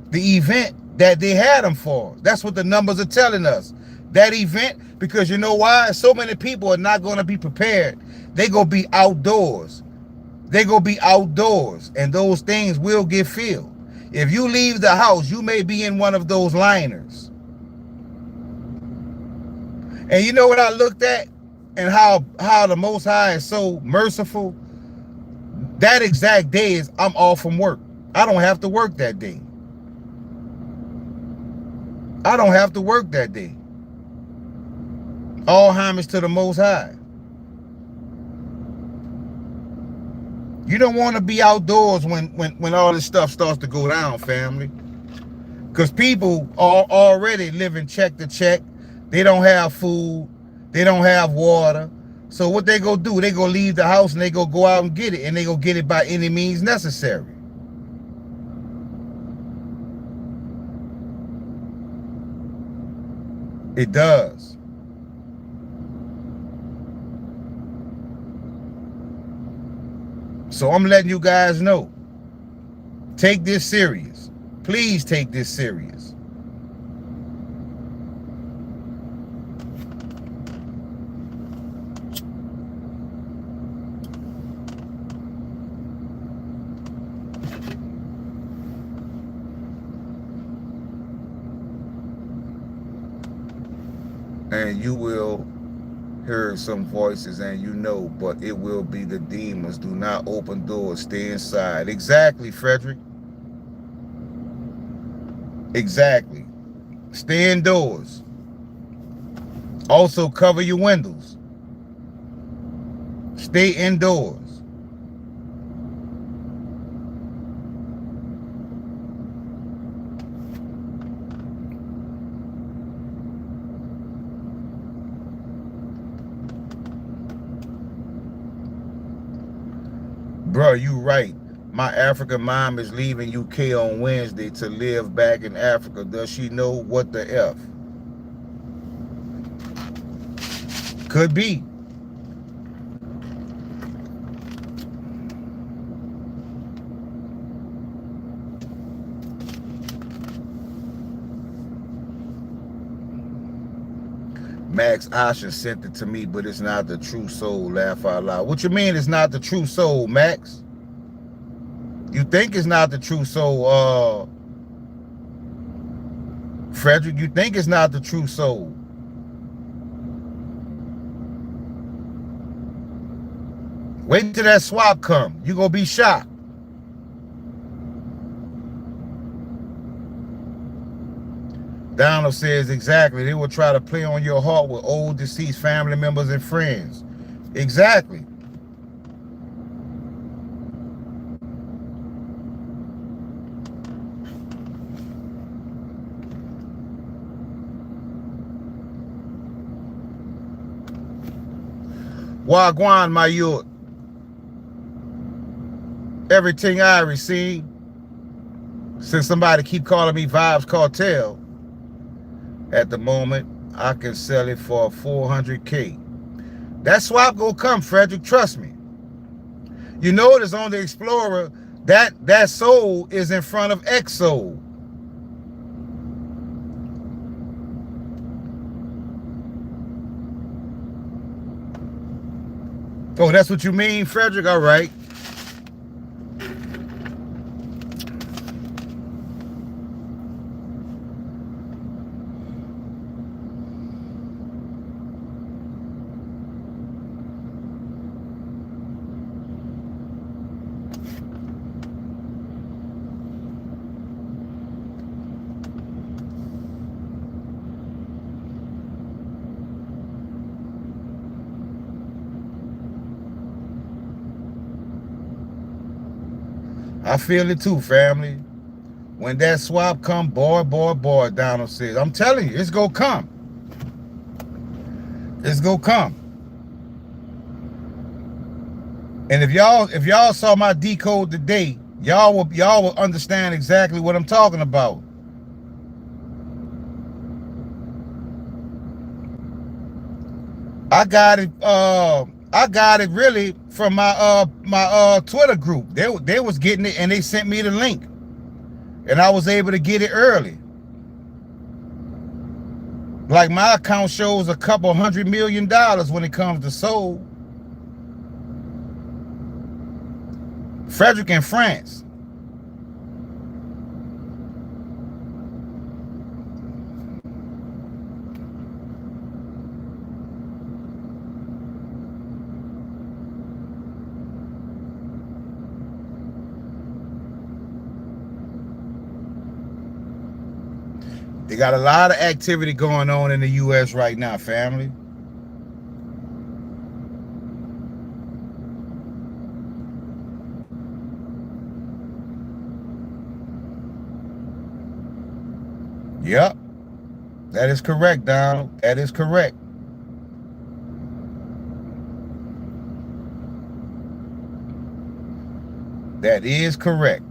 the event that they had them for. That's what the numbers are telling us. That event, because you know why? So many people are not going to be prepared. They're going to be outdoors. They're going to be outdoors, and those things will get filled. If you leave the house, you may be in one of those liners. And you know what I looked at? And how the Most High is so merciful? That exact day is I'm off from work. I don't have to work that day. I don't have to work that day. All homage to the Most High. You don't want to be outdoors when all this stuff starts to go down, family. Because people are already living check to check. They don't have food. They don't have water. So what they go do, they go leave the house and they go out and get it. And they go get it by any means necessary. It does. So I'm letting you guys know. Take this serious. Please take this serious. And you will hear some voices, and you know, but it will be the demons. Do not open doors. Stay inside. Exactly, Frederick. Exactly. Stay indoors. Also, cover your windows. Stay indoors. Bro, you right. My African mom is leaving UK on Wednesday to live back in Africa. Does she know what the F? Could be. Max Asher sent it to me, but it's not the true soul. Laugh out loud. What you mean it's not the true soul, Max? You think it's not the true soul, Frederick? You think it's not the true soul? Wait till that swap come. You gonna be shocked. Donald says exactly. They will try to play on your heart with old deceased family members and friends. Exactly. Wagwan, my youth. Everything I receive, since somebody keep calling me Vibes Cartel, at the moment, I can sell it for 400K. That swap gonna come, Frederick. Trust me. You notice on the Explorer that soul is in front of X soul. Oh, that's what you mean, Frederick? All right. I feel it too, family. When that swap come, boy, Donald says, I'm telling you, it's gonna come. It's gonna come. And if y'all saw my decode today, y'all will understand exactly what I'm talking about. I got it really from my Twitter group. They was getting it and they sent me the link. And I was able to get it early. Like my account shows a couple $100 million when it comes to Soul. Frederick in France. They got a lot of activity going on in the US right now, family. Yep. That is correct, Donald. That is correct. That is correct.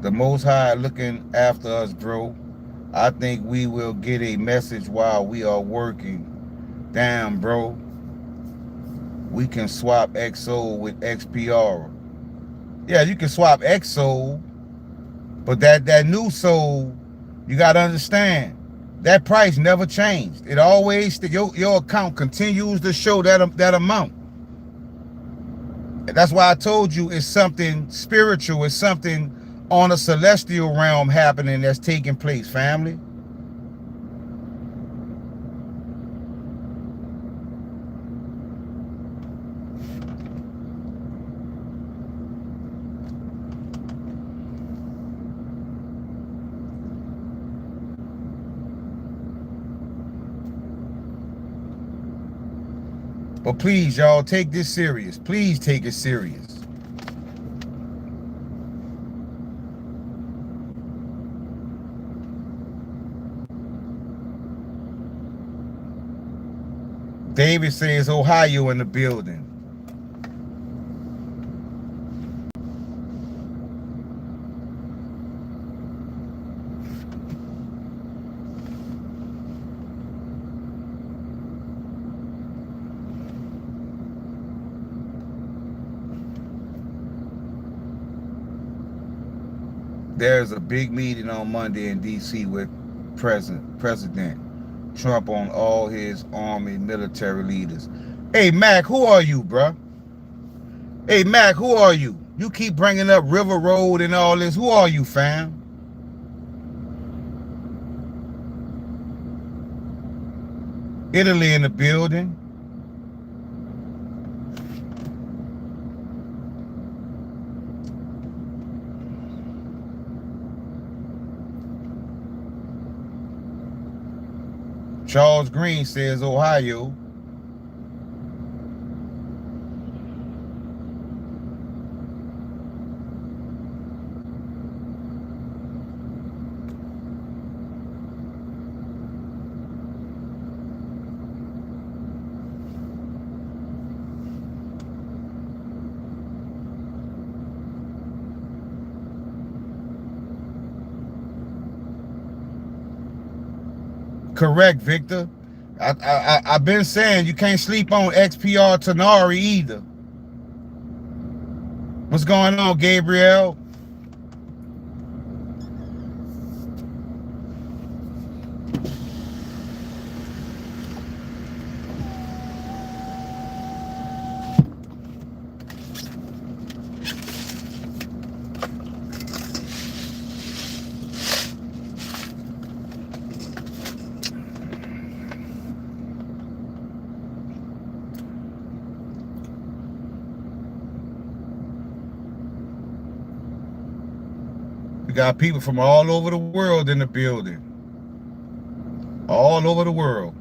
The Most High looking after us, bro. I think we will get a message while we are working. Damn, bro. We can swap XO with XPR. Yeah, you can swap XO, but that new soul, you gotta understand, that price never changed. It always, your account continues to show that amount. And that's why I told you it's something spiritual, it's something on a celestial realm happening that's taking place, family. But please, y'all, take this serious. Please take it serious. David says Ohio in the building. There's a big meeting on Monday in D.C. with President Trump on all his army military leaders. Hey, Mac, who are you, bruh? Hey, Mac, who are you? You keep bringing up River Road and all this. Who are you, fam? Italy in the building. Charles Green says Ohio. Correct, Victor. I've been saying you can't sleep on XPR Tenari either. What's going on, Gabriel? We got people from all over the world in the building. All over the world.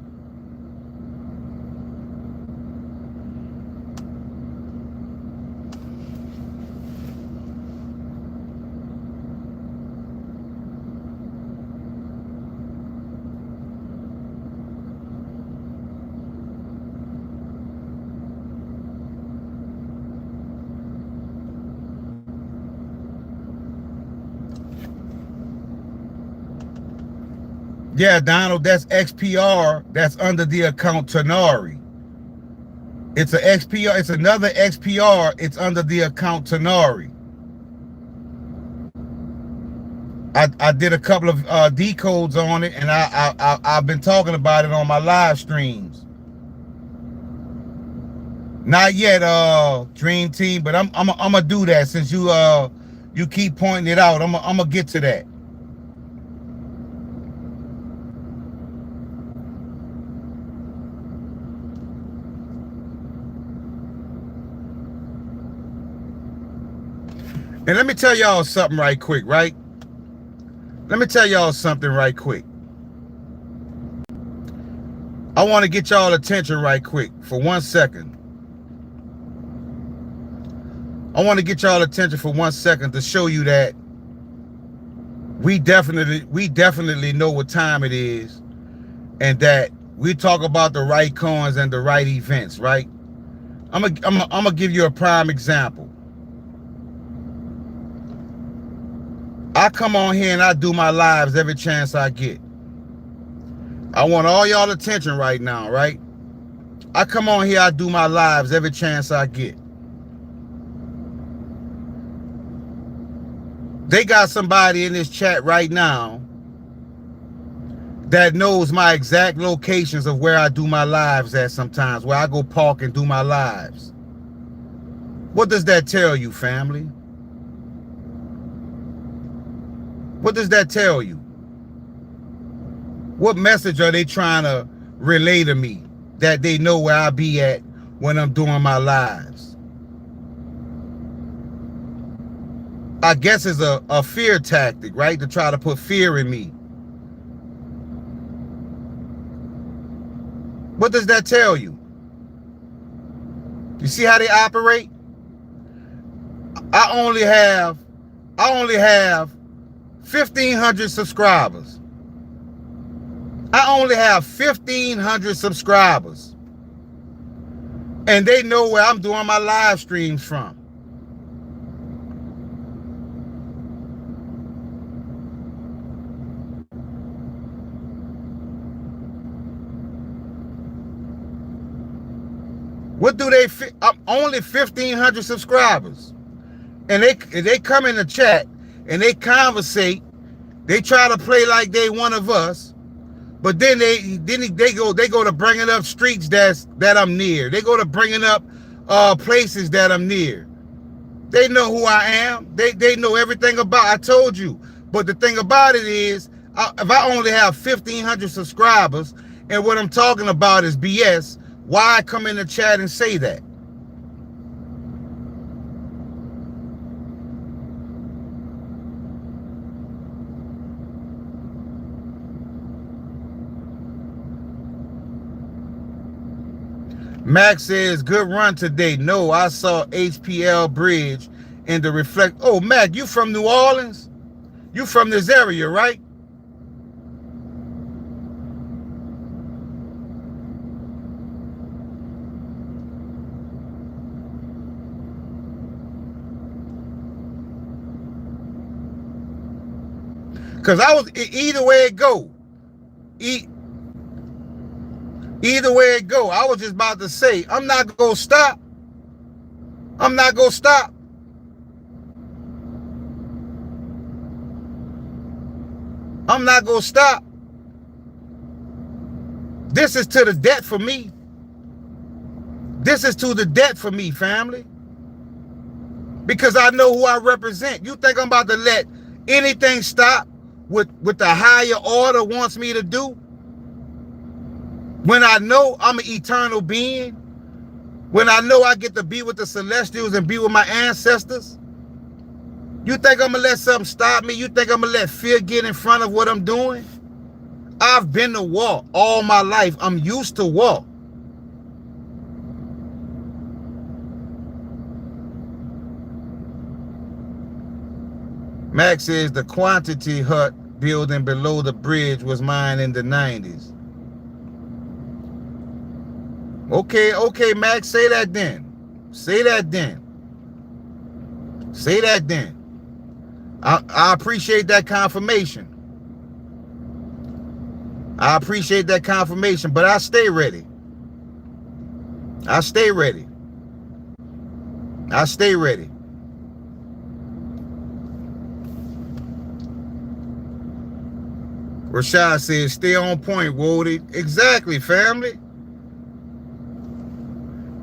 Yeah, Donald, that's XPR. That's under the account Tenari. It's a XPR. It's another XPR. It's under the account Tenari. I did a couple of decodes on it, and I've been talking about it on my live streams. Not yet, Dream Team, but I'm gonna do that since you keep pointing it out. I'm gonna get to that. And let me tell y'all something right quick, right? Let me tell y'all something right quick. I want to get y'all attention right quick for 1 second. I want to get y'all attention for 1 second to show you that we definitely know what time it is, and that we talk about the right coins and the right events, right? I'm gonna give you a prime example. I come on here and I do my lives every chance I get. I want all y'all attention right now, right? I come on here, I do my lives every chance I get. They got somebody in this chat right now that knows my exact locations of where I do my lives at sometimes, where I go park and do my lives. What does that tell you, family? What does that tell you? What message are they trying to relay to me that they know where I be at when I'm doing my lives? I guess it's a fear tactic, right? To try to put fear in me. What does that tell you? You see how they operate? I only have 1,500 subscribers. I only have 1,500 subscribers. And they know where I'm doing my live streams from. What do they fit? I'm only 1,500 subscribers. And they come in the chat and they conversate. They try to play like they one of us. But then they go to bringing up streets that I'm near. They go to bringing up places that I'm near. They know who I am. They know everything about. I told you. But the thing about it is, if I only have 1,500 subscribers and what I'm talking about is BS, why come in the chat and say that? Max says, good run today. No, I saw HPL Bridge in the reflect. Oh, Mac, you from New Orleans? You from this area, right? Because I was, either way it go, Either way it go, I was just about to say, I'm not gonna stop. I'm not gonna stop. I'm not gonna stop. This is to the debt for me. This is to the debt for me, family. Because I know who I represent. You think I'm about to let anything stop what the higher order wants me to do? When I know I'm an eternal being? When I know I get to be with the celestials and be with my ancestors? You think I'm going to let something stop me? You think I'm going to let fear get in front of what I'm doing? I've been to war all my life. I'm used to war. Max says the quantity hut building below the bridge was mine in the 90s. Okay, Max, say that then. Say that then. Say that then. I appreciate that confirmation. I appreciate that confirmation, but I stay ready. I stay ready. I stay ready. Rashad says, stay on point, Wody. Exactly, family.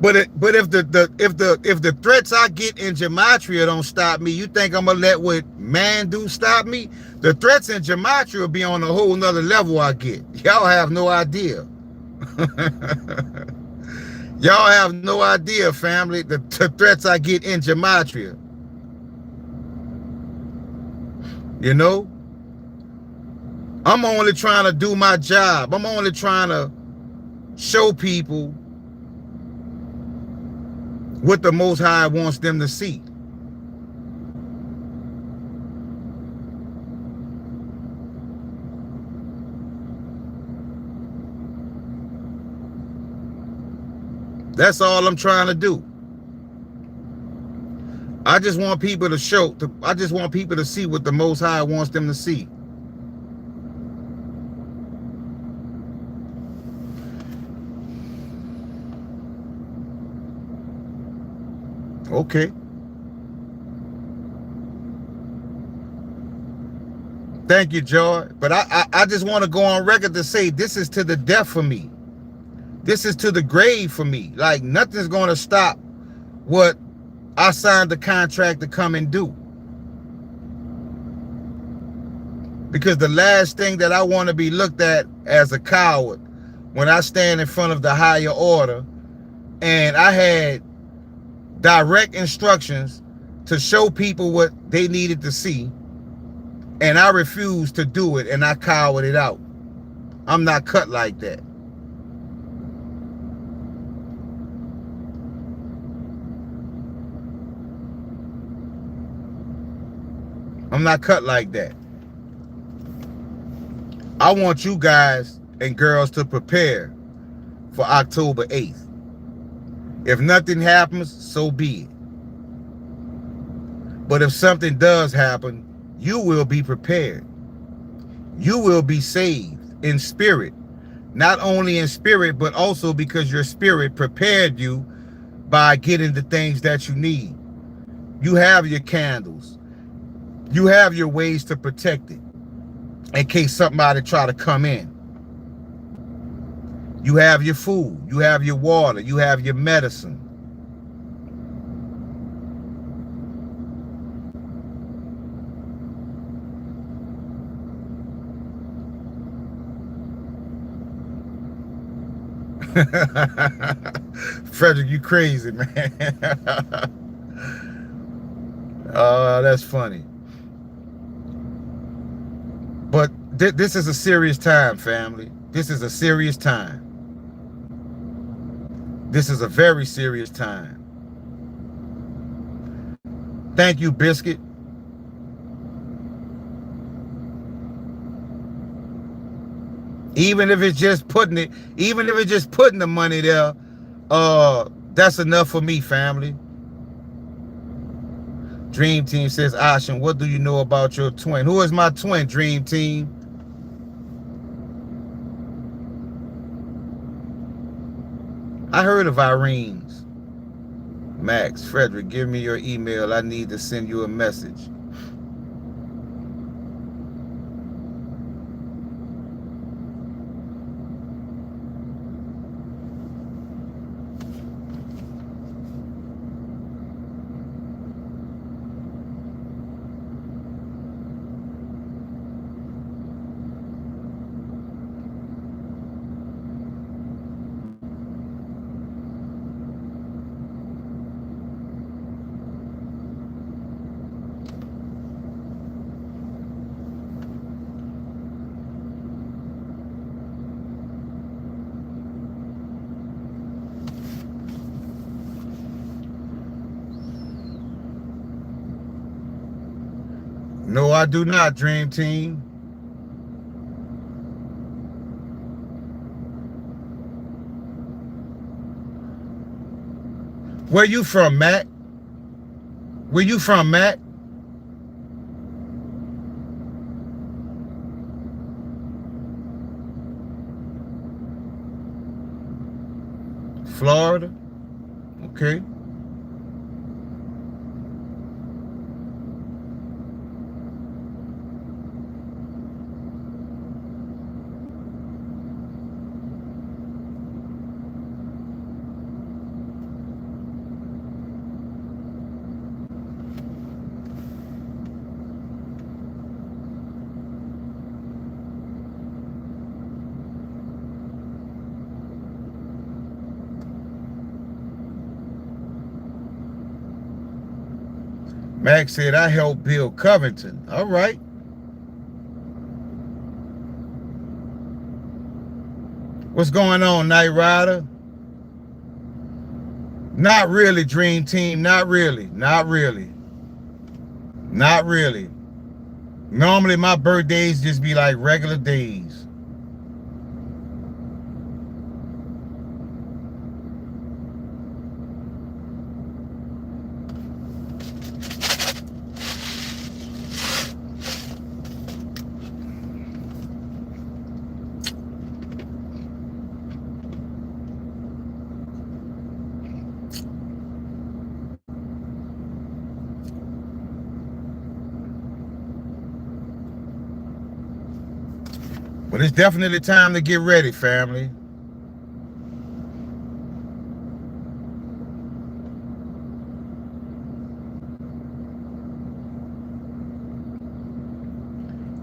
But if the threats I get in Gematria don't stop me, you think I'm gonna let what man do stop me? The threats in Gematria will be on a whole nother level I get. Y'all have no idea. Y'all have no idea, family, the threats I get in Gematria. You know? I'm only trying to do my job. I'm only trying to show people what the Most High wants them to see. That's all I'm trying to do. I just want people to show, I just want people to see what the Most High wants them to see. Okay. Thank you, Joy. But I just want to go on record to say this is to the death for me. This is to the grave for me. Like, nothing's going to stop what I signed the contract to come and do. Because the last thing that I want to be looked at as a coward when I stand in front of the higher order, and I had direct instructions to show people what they needed to see, and I refused to do it, and I cowered it out. I'm not cut like that. I'm not cut like that. I want you guys and girls to prepare for October 8th. If nothing happens, so be it. But if something does happen, you will be prepared. You will be saved in spirit. Not only in spirit, but also because your spirit prepared you by getting the things that you need. You have your candles. You have your ways to protect it in case somebody try to come in. You have your food. You have your water. You have your medicine. Frederick, you crazy, man. Oh, that's funny. But this is a serious time, family. This is a serious time. This is a very serious time. Thank you, Biscuit. Even if it's just putting it, even if it's just putting the money there, that's enough for me, family. Dream Team says, Ashen, what do you know about your twin? Who is my twin, Dream Team? I heard of Irene's. Max, Frederick, give me your email. I need to send you a message. No, I do not, Dream Team. Where you from, Matt? Where you from, Matt? Florida? Okay. Max said, I helped build Covington. All right. What's going on, Night Rider? Not really, Dream Team. Not really. Not really. Not really. Normally, my birthdays just be like regular days. But it's definitely time to get ready, family.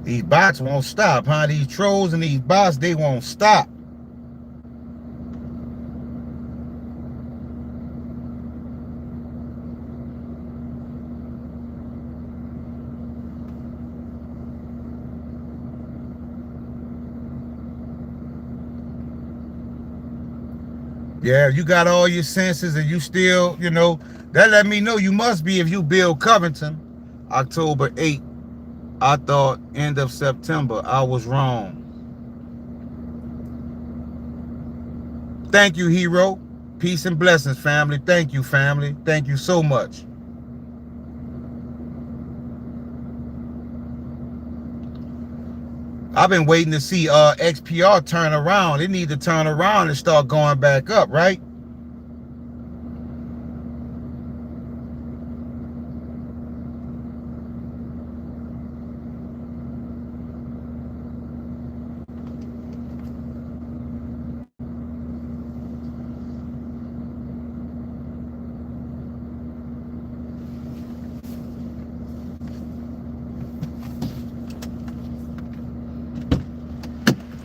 These bots won't stop, huh? These trolls and these bots, they won't stop. Yeah, you got all your senses and you still, that let me know you must be if you build Covington. October 8th. I thought end of September. I was wrong. Thank you, hero. Peace and blessings, family. Thank you, family. Thank you so much. I've been waiting to see XPR turn around. It need to turn around and start going back up, right?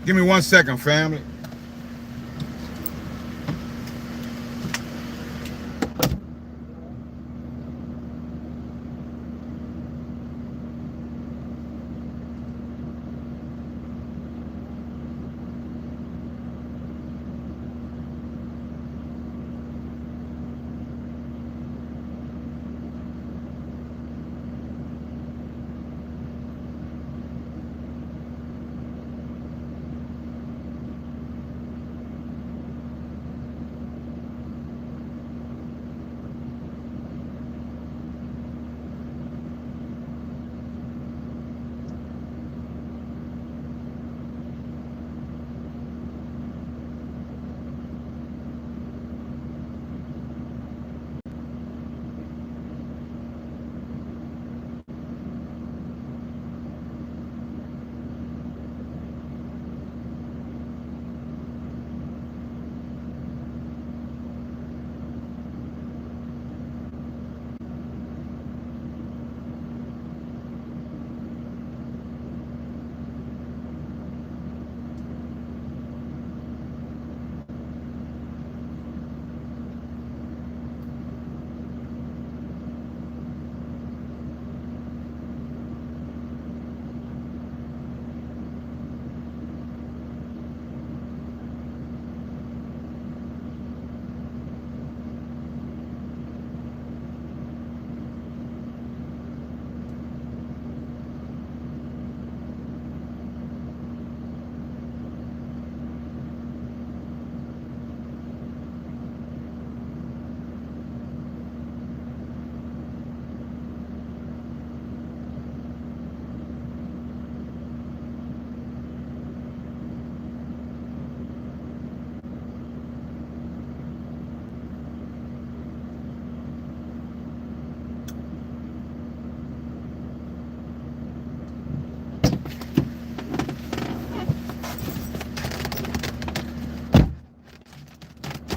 Give me 1 second, family.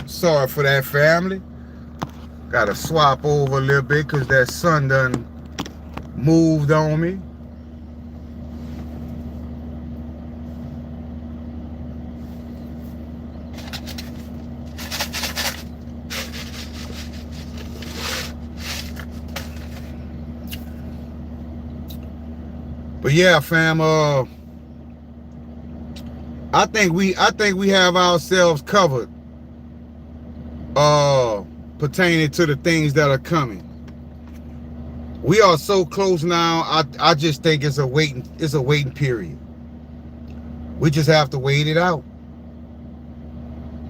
Sorry for that, family. Gotta swap over a little bit because that sun done moved on me. But yeah, fam, I think we have ourselves covered pertaining to the things that are coming. We are so close now. I just think it's a waiting period. We just have to wait it out.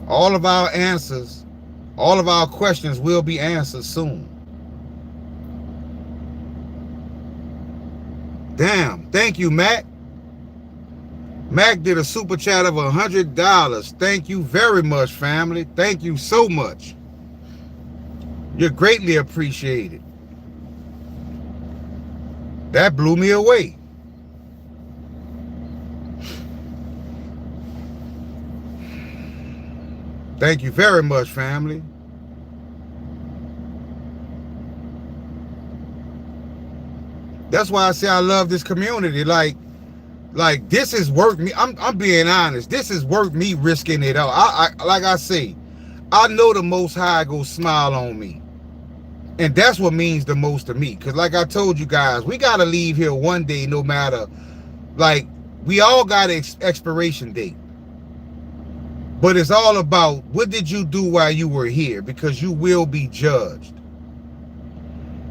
All of our answers, all of our questions will be answered soon. Damn, thank you, Mac. Mac did a super chat of $100. Thank you very much, family. Thank you so much. You're greatly appreciated. That blew me away. Thank you very much, family. That's why I say I love this community. Like this is worth me. I'm being honest. This is worth me risking it all. Like I say, I know the Most High go smile on me. And that's what means the most to me. Because like I told you guys, we got to leave here one day no matter. Like, we all got an expiration date. But it's all about what did you do while you were here? Because you will be judged.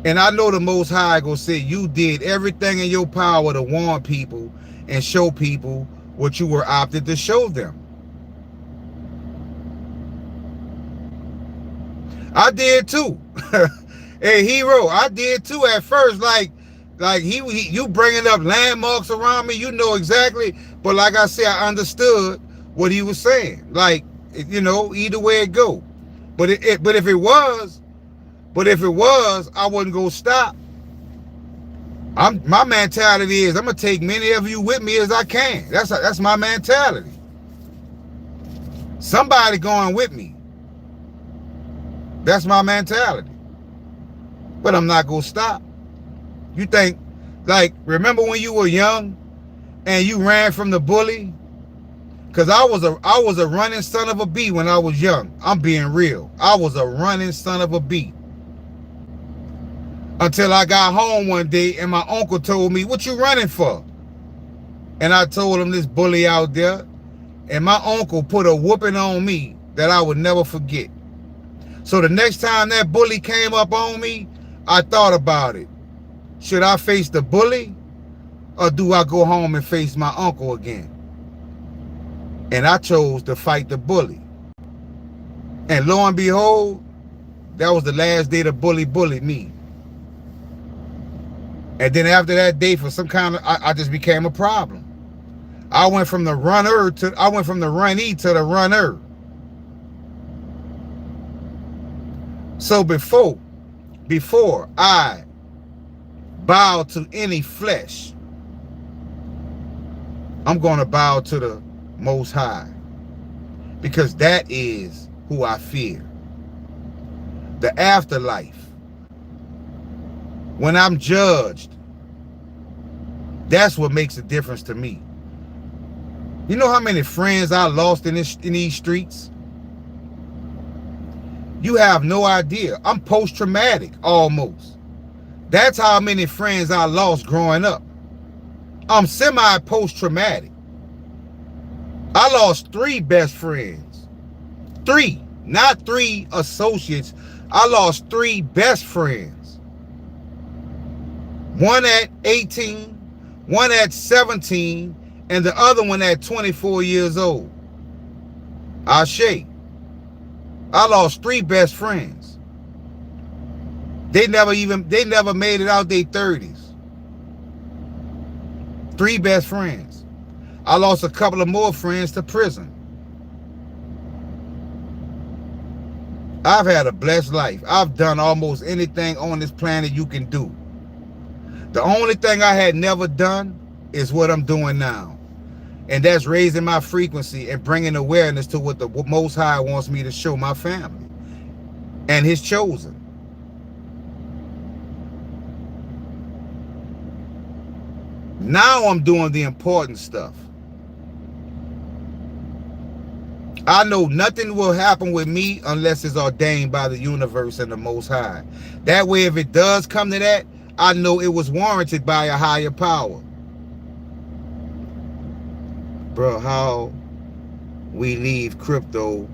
And I know the Most High gonna say you did everything in your power to warn people and show people what you were opted to show them. I did too. Hey, hero, I did too at first. Like you bringing up landmarks around me, you know exactly. But like I said, I understood what he was saying. Like, you know, either way it go. But if it was, I wasn't gonna stop. My mentality is I'm gonna take many of you with me as I can. That's my mentality. Somebody going with me. That's my mentality. But I'm not gonna stop. You think, like, remember when you were young and you ran from the bully? Cause I was a running son of a bee when I was young. I'm being real. I was a running son of a bee. Until I got home one day and my uncle told me, "What you running for?" And I told him this bully out there. And my uncle put a whooping on me that I would never forget. So the next time that bully came up on me, I thought about it. Should I face the bully or do I go home and face my uncle again? And I chose to fight the bully. And lo and behold, that was the last day the bully bullied me. And then after that day, for some kind of, I just became a problem. I went from the runnee to the runner. So before I bow to any flesh, I'm going to bow to the Most High, because that is who I fear. The afterlife. When I'm judged, that's what makes a difference to me. You know how many friends I lost in these streets? You have no idea. I'm post-traumatic almost. That's how many friends I lost growing up. I'm semi-post-traumatic. I lost 3 best friends. 3, not 3 associates. I lost 3 best friends. One at 18, one at 17, and the other one at 24 years old. Ashe. I lost 3 best friends. They never made it out their 30s. 3 best friends. I lost a couple of more friends to prison. I've had a blessed life. I've done almost anything on this planet you can do. The only thing I had never done is what I'm doing now. And that's raising my frequency and bringing awareness to what the Most High wants me to show my family and his chosen. Now I'm doing the important stuff. I know nothing will happen with me unless it's ordained by the universe and the Most High. That way, if it does come to that, I know it was warranted by a higher power. Bro, how we leave crypto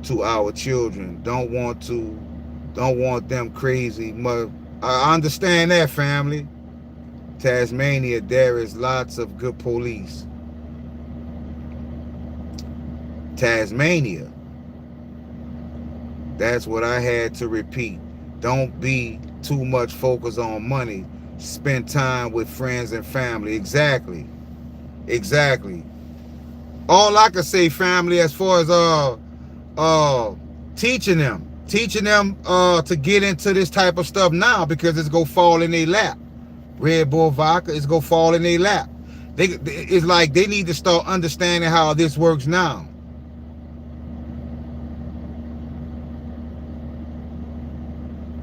to our children. Don't want them crazy. I understand that, family. Tasmania, there is lots of good police. Tasmania. That's what I had to repeat. Don't be too much focused on money. Spend time with friends and family. Exactly. Exactly. All I can say, family, as far as teaching them to get into this type of stuff now, because it's gonna fall in their lap. Red Bull vodka is gonna fall in their lap. It's like they need to start understanding how this works now.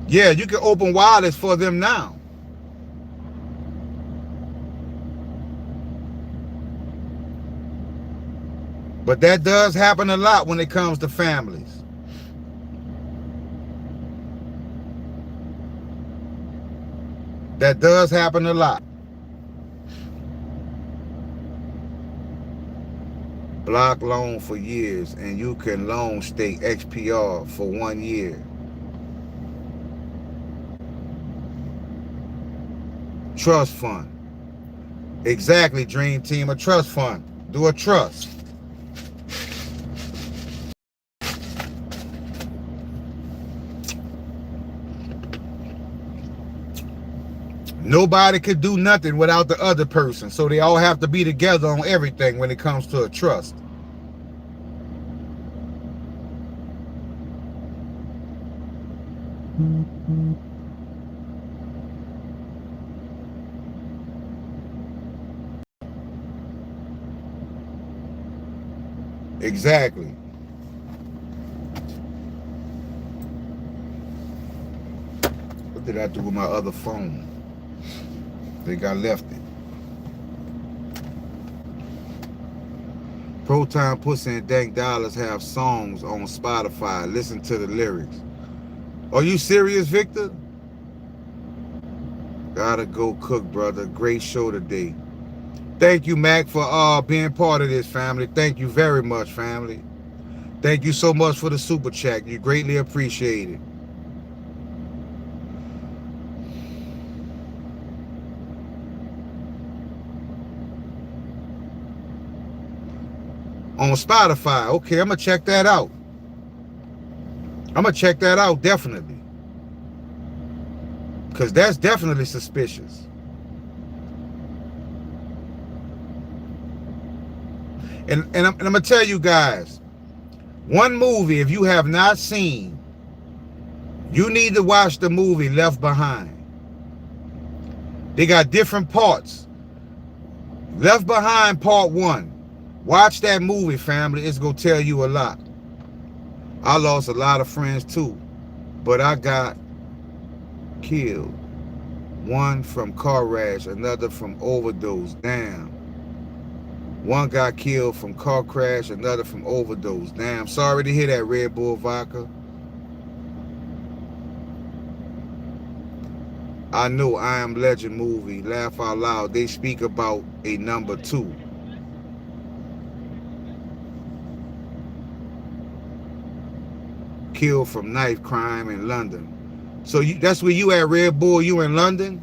Yeah, you can open wallets for them now. But that does happen a lot when it comes to families. That does happen a lot. Block loan for years, and you can loan stake XPR for 1 year. Trust fund. Exactly, Dream Team. A trust fund. Do a trust. Nobody could do nothing without the other person. So they all have to be together on everything when it comes to a trust. Exactly. What did I do with my other phone? I think I left it. Proton Pussy and Dank Dollars have songs on Spotify. Listen to the lyrics. Are you serious, Victor? Gotta go cook, brother. Great show today. Thank you, Mac, for being part of this, family. Thank you very much, family. Thank you so much for the super chat. You greatly appreciate it. On Spotify. Okay, I'm going to check that out. I'm going to check that out, definitely. Because that's definitely suspicious. And I'm going to tell you guys, one movie, if you have not seen, you need to watch the movie Left Behind. They got different parts. Left Behind Part 1. Watch that movie, family. It's going to tell you a lot. I lost a lot of friends too, but I got killed. One from car crash, another from overdose. Damn. One got killed from car crash, another from overdose. Damn. Sorry to hear that, Red Bull Vodka. I know I Am Legend movie. Laugh out loud. They speak about a number 2. Killed from knife crime in London. So that's where you at, Red Bull. You in London?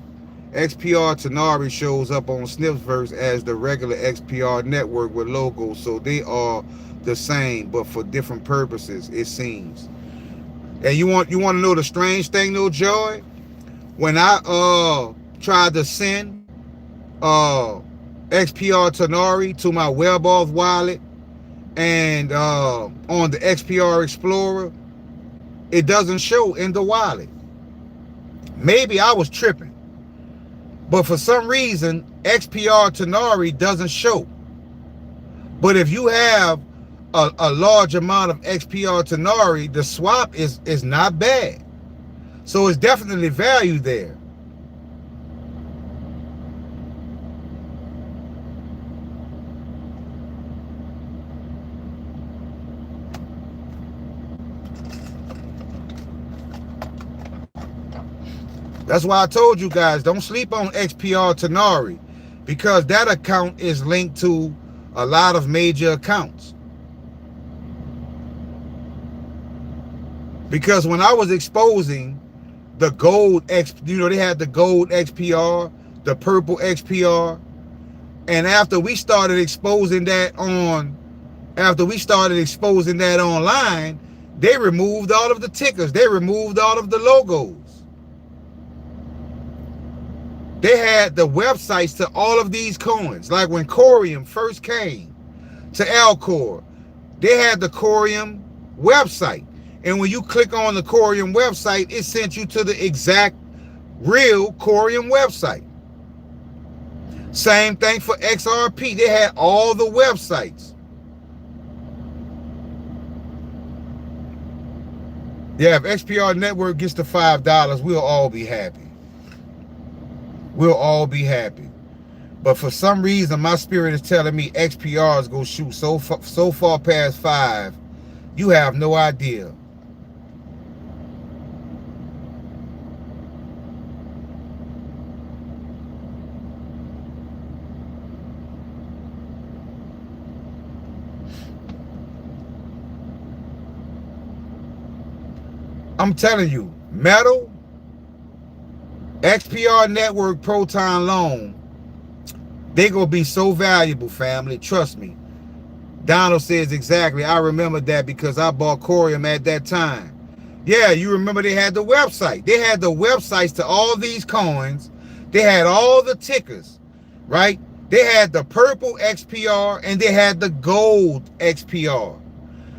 XPR Tenari shows up on Snipsverse as the regular XPR network with logos, so they are the same, but for different purposes, it seems. And you want to know the strange thing, though, Joy? When I tried to send XPR Tenari to my WebAuth wallet and on the XPR Explorer, it doesn't show in the wallet. Maybe I was tripping. But for some reason, XPR Tenari doesn't show. But if you have a large amount of XPR to Nari, the swap is not bad. So it's definitely value there. That's why I told you guys, don't sleep on XPR to Nari, because that account is linked to a lot of major accounts. Because when I was exposing the gold they had the gold XPR, the purple XPR, and after we started exposing that online, they removed all of the tickers, they removed all of the logos. They had the websites to all of these coins. Like when Corium first came to Alcor, they had the Corium website. And when you click on the Corium website, it sent you to the exact real Corium website. Same thing for XRP. They had all the websites. Yeah, if XPR network gets to $5, we'll all be happy. We'll all be happy. But for some reason, my spirit is telling me XPR is going to shoot so far past 5, you have no idea. I'm telling you, metal, XPR network, Proton loan, they gonna be so valuable, family. Trust me. Donald says exactly. I remember that because I bought Corium at that time. Yeah, you remember they had the website. They had the websites to all these coins. They had all the tickers, right? They had the purple XPR and they had the gold XPR.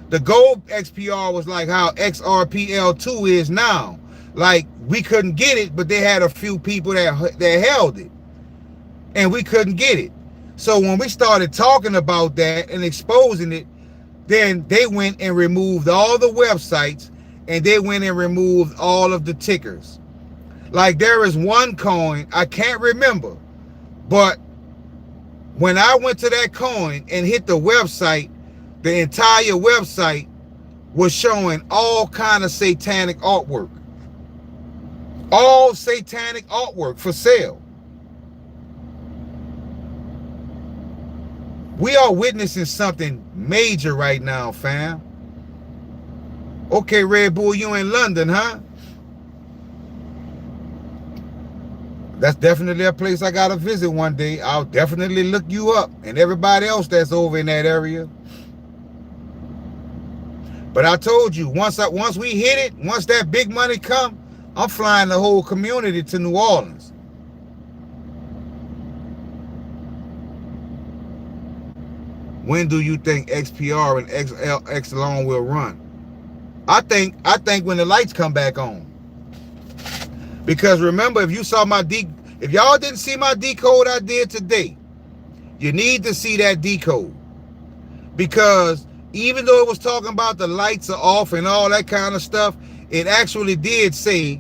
The gold XPR was like how XRPL2 is now. Like, we couldn't get it, but they had a few people that held it. And we couldn't get it. So when we started talking about that and exposing it, then they went and removed all the websites and they went and removed all of the tickers. Like, there is one coin, I can't remember, but when I went to that coin and hit the website, the entire website was showing all kind of satanic artwork. All satanic artwork for sale. We are witnessing something major right now, fam. Okay, Red Bull, you in London, huh? That's definitely a place I gotta visit one day. I'll definitely look you up and everybody else that's over in that area. But I told you, once we hit it, once that big money come, I'm flying the whole community to New Orleans. When do you think XPR and XLON will run? I think when the lights come back on. Because remember, if y'all didn't see my decode I did today, you need to see that decode. Because even though it was talking about the lights are off and all that kind of stuff, it actually did say,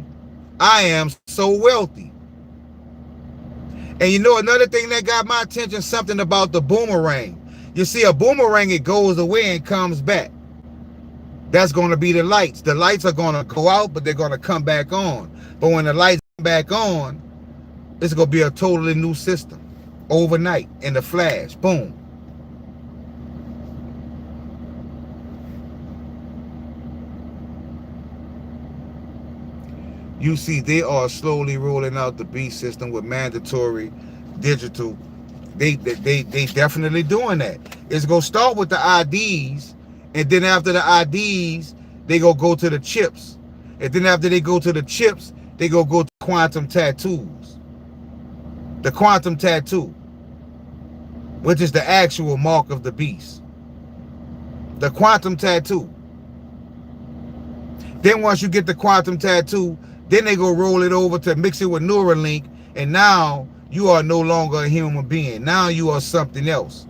I am so wealthy. And you know another thing that got my attention, something about the boomerang. You see, a boomerang, it goes away and comes back. That's going to be the lights. The lights are going to go out, but they're going to come back on. But when the lights come back on, it's going to be a totally new system. Overnight, in the flash, boom. You see, they are slowly rolling out the B system with mandatory digital. They definitely doing that. It's gonna start with the IDs, and then after the IDs, they gonna go to the chips, and then after they go to the chips, they gonna go to quantum tattoos. The quantum tattoo, which is the actual mark of the beast. The quantum tattoo. Then once you get the quantum tattoo, then they go roll it over to mix it with Neuralink, and now you are no longer a human being. Now you are something else.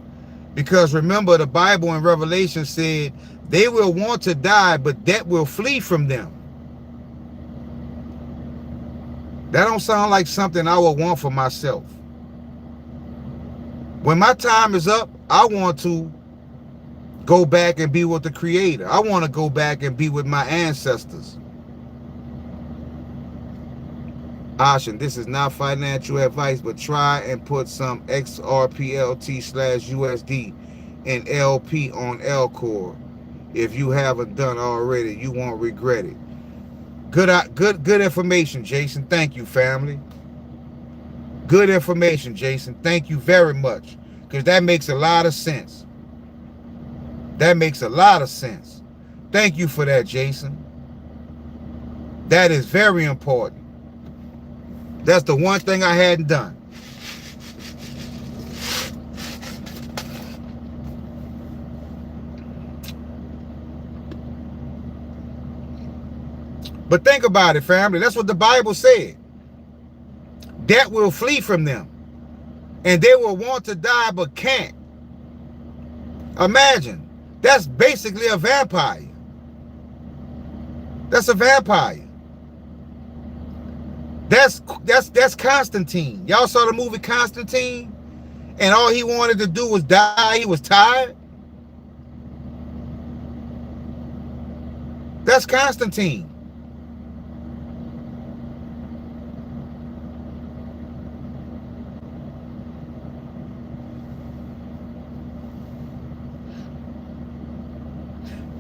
Because remember, the Bible in Revelation said they will want to die, but death will flee from them. That don't sound like something I would want for myself. When my time is up, I want to go back and be with the Creator. I want to go back and be with my ancestors. Ashen, this is not financial advice, but try and put some XRPLT/USD and LP on Elcor. If you haven't done already, you won't regret it. Good information, Jason. Thank you, family. Good information, Jason. Thank you very much. Because that makes a lot of sense. That makes a lot of sense. Thank you for that, Jason. That is very important. That's the one thing I hadn't done. But think about it, family. That's what the Bible said. Death will flee from them. And they will want to die but can't. Imagine. That's basically a vampire. That's a vampire. That's Constantine. Y'all saw the movie Constantine? And all he wanted to do was die. He was tired. That's Constantine.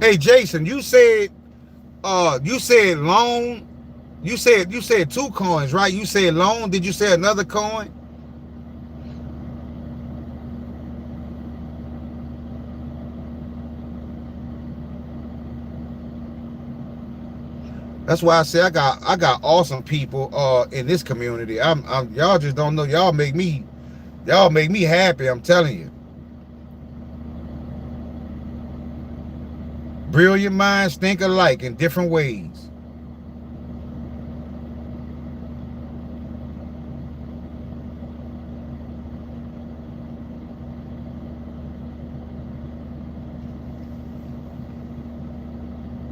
Hey Jason, you said loan. You said 2 coins, right? You said loan. Did you say another coin? That's why I say I got awesome people in this community. Y'all just don't know. Y'all make me happy, I'm telling you. Brilliant minds think alike in different ways.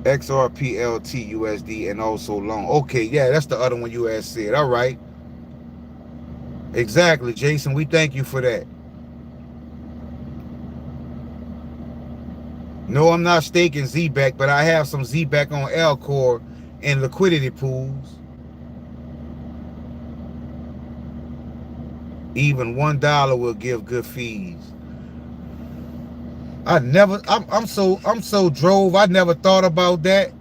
XRPLT USD and also loan. Okay, yeah, that's the other one you had said. All right. Exactly, Jason. We thank you for that. No, I'm not staking ZBAC, but I have some ZBAC on Elcor in liquidity pools. Even $1 will give good fees. I'm so drove. I never thought about that.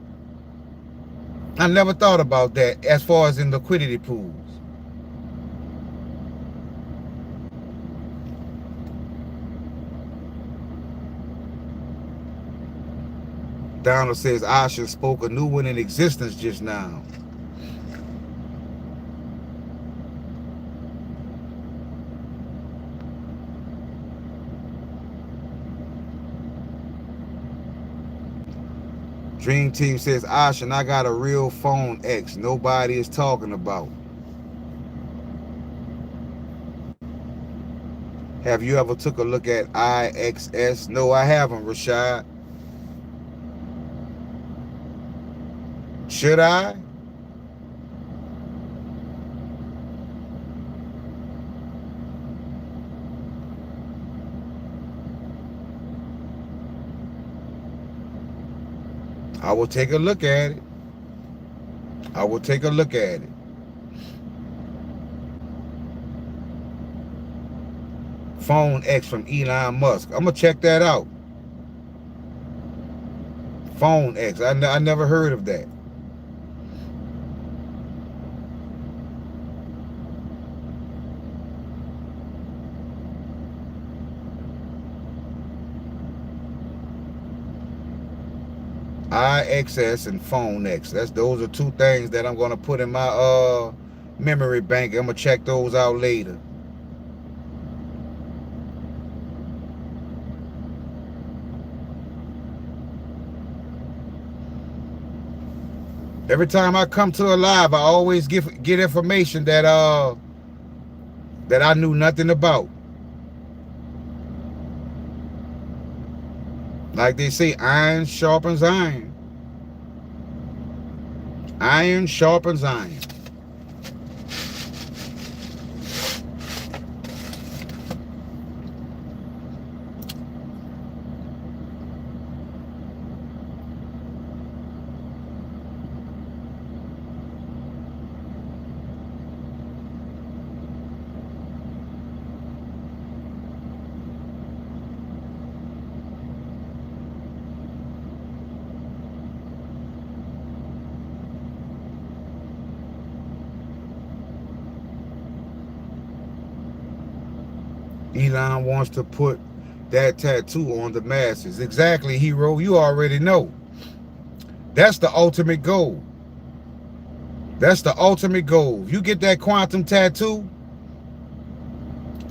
I never thought about that as far as in liquidity pools. Donald says Asha spoke a new one in existence just now. Dream Team says, Asha, I got a real phone X nobody is talking about. Have you ever took a look at IXS? No, I haven't, Rashad. Should I? I will take a look at it. I will take a look at it. Phone X from Elon Musk. I'm going to check that out. Phone X. I never heard of that. IXS and Phone X. Those are 2 things that I'm gonna put in my memory bank. I'm gonna check those out later. Every time I come to a live, I always get information that I knew nothing about. Like they say, iron sharpens iron. Iron sharpens iron. Elon wants to put that tattoo on the masses. Exactly, hero. You already know. That's the ultimate goal. That's the ultimate goal. If you get that quantum tattoo,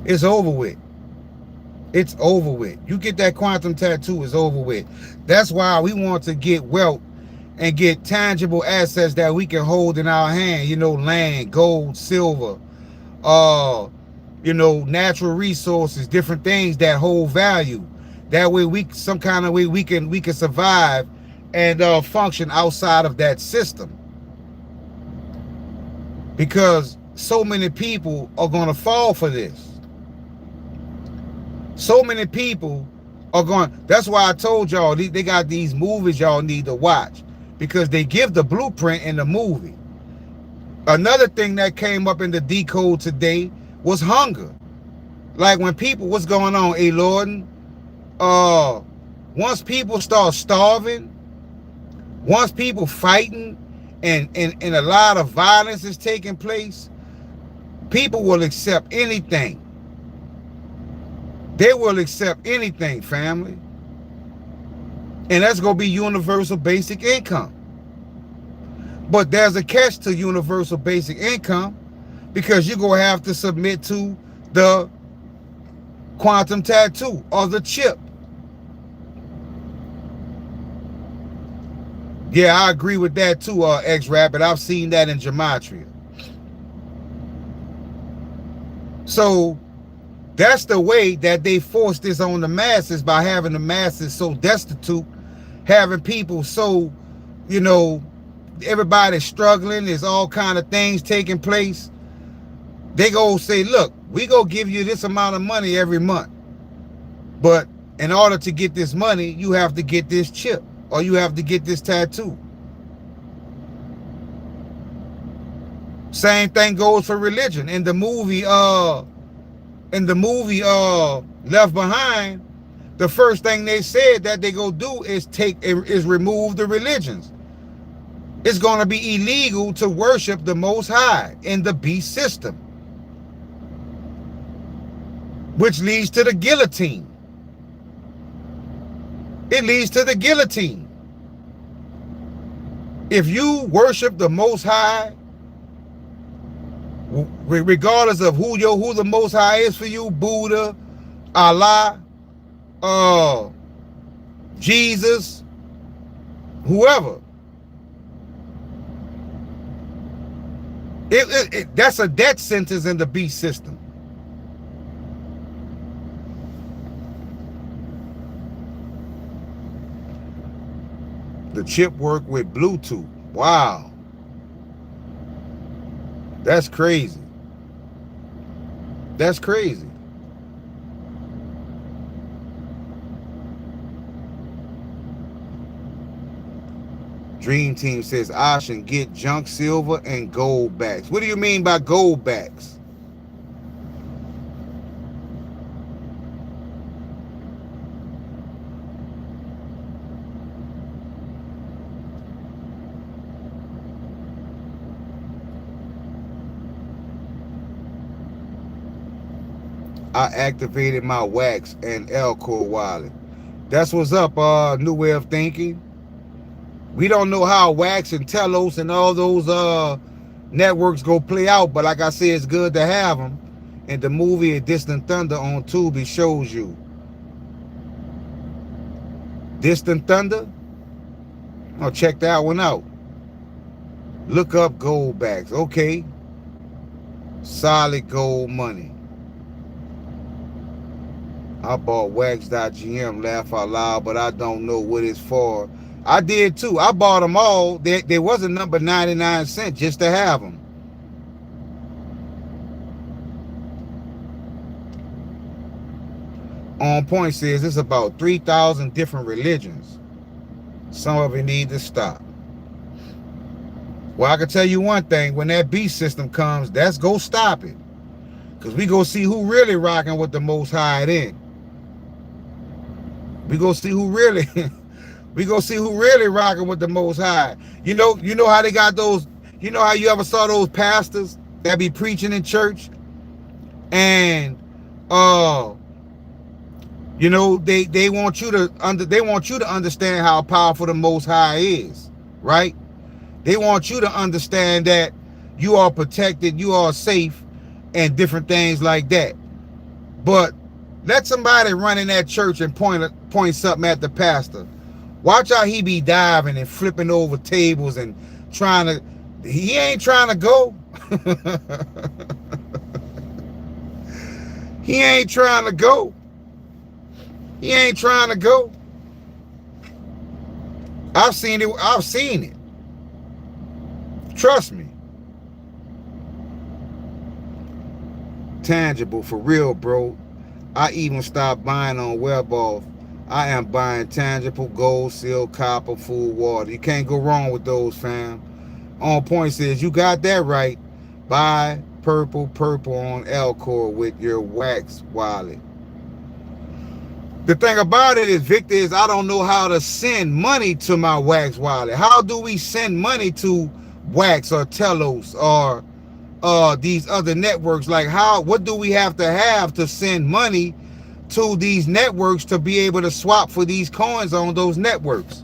it's over with. It's over with. You get that quantum tattoo, it's over with. That's why we want to get wealth and get tangible assets that we can hold in our hand. You know, land, gold, silver, natural resources, different things that hold value. That way some kind of way we can survive and function outside of that system. Because so many people are gonna fall for this. So many people are going. That's why I told y'all they got these movies y'all need to watch, because they give the blueprint in the movie. Another thing that came up in the decode today was hunger. Like when people, what's going on, A. Lorden? Once people start starving, once people fighting, and a lot of violence is taking place, people will accept anything. They will accept anything, family. And that's going to be universal basic income. But there's a catch to universal basic income, because you're going to have to submit to the quantum tattoo or the chip. Yeah, I agree with that too, X-Rabbit. I've seen that in Gematria. So that's the way that they force this on the masses, by having the masses so destitute, having people so, everybody's struggling. There's all kind of things taking place. They go say, look, we go give you this amount of money every month. But in order to get this money, you have to get this chip, or you have to get this tattoo. Same thing goes for religion. In the movie Left Behind, the first thing they said that they go do is remove the religions. It's going to be illegal to worship the Most High in the beast system, which leads to the guillotine. It leads to the guillotine. If you worship the Most High, regardless of who the Most High is for you, Buddha, Allah, Jesus, whoever, that's a death sentence in the beast system. The chip work with Bluetooth. Wow. That's crazy. That's crazy. Dream Team says I should get junk silver and gold backs. What do you mean by gold backs? I activated my wax and Elcore wallet. That's what's up, New Way of Thinking. We don't know how Wax and Telos and all those networks go play out, but like I said, it's good to have them. And the movie Distant Thunder on Tubi shows you. Distant Thunder? Oh, check that one out. Look up gold backs. Okay. Solid gold money. I bought wax.gm, laugh out loud, but I don't know what it's for. I did too. I bought them all. There was a number 99 cents just to have them. On Point says it's about 3,000 different religions. Some of it need to stop. Well, I can tell you one thing. When that beast system comes, that's go stop it. Because we go see who really rocking with the Most High then. We go see who really... we go see who really rocking with the Most High. You know how they got those... You know how you ever saw those pastors that be preaching in church? And... you know, they want you to understand how powerful the Most High is, right? They want you to understand that you are protected, you are safe, and different things like that. But let somebody run in that church and point something at the pastor. Watch how he be diving and flipping over tables and trying to... He ain't trying to go. He ain't trying to go. He ain't trying to go. I've seen it. I've seen it. Trust me. Tangible for real, bro. I even stopped buying on WebOff. I am buying tangible, gold, silk, copper, food, water. You can't go wrong with those, fam. On Point says, you got that right. Buy purple on Alcor with your wax wallet. The thing about it is, Victor, is I don't know how to send money to my wax wallet. How do we send money to Wax or Telos or these other networks? Like what do we have to send money to these networks to be able to swap for these coins on those networks?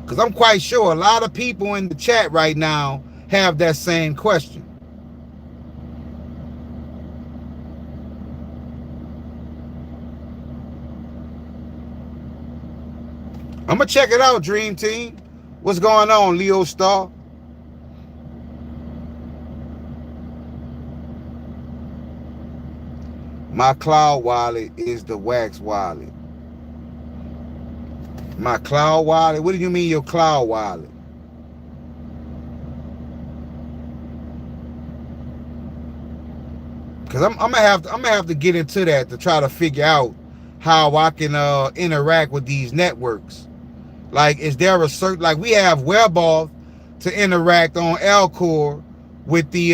Because I'm quite sure a lot of people in the chat right now have that same question. I'm going to check it out, Dream Team. What's going on, Leo Star? My cloud wallet is the wax wallet. My cloud wallet? What do you mean your cloud wallet? Because I'm gonna have to get into that to try to figure out how I can interact with these networks. Like, is there a certain, like we have WebOff to interact on Alcor with the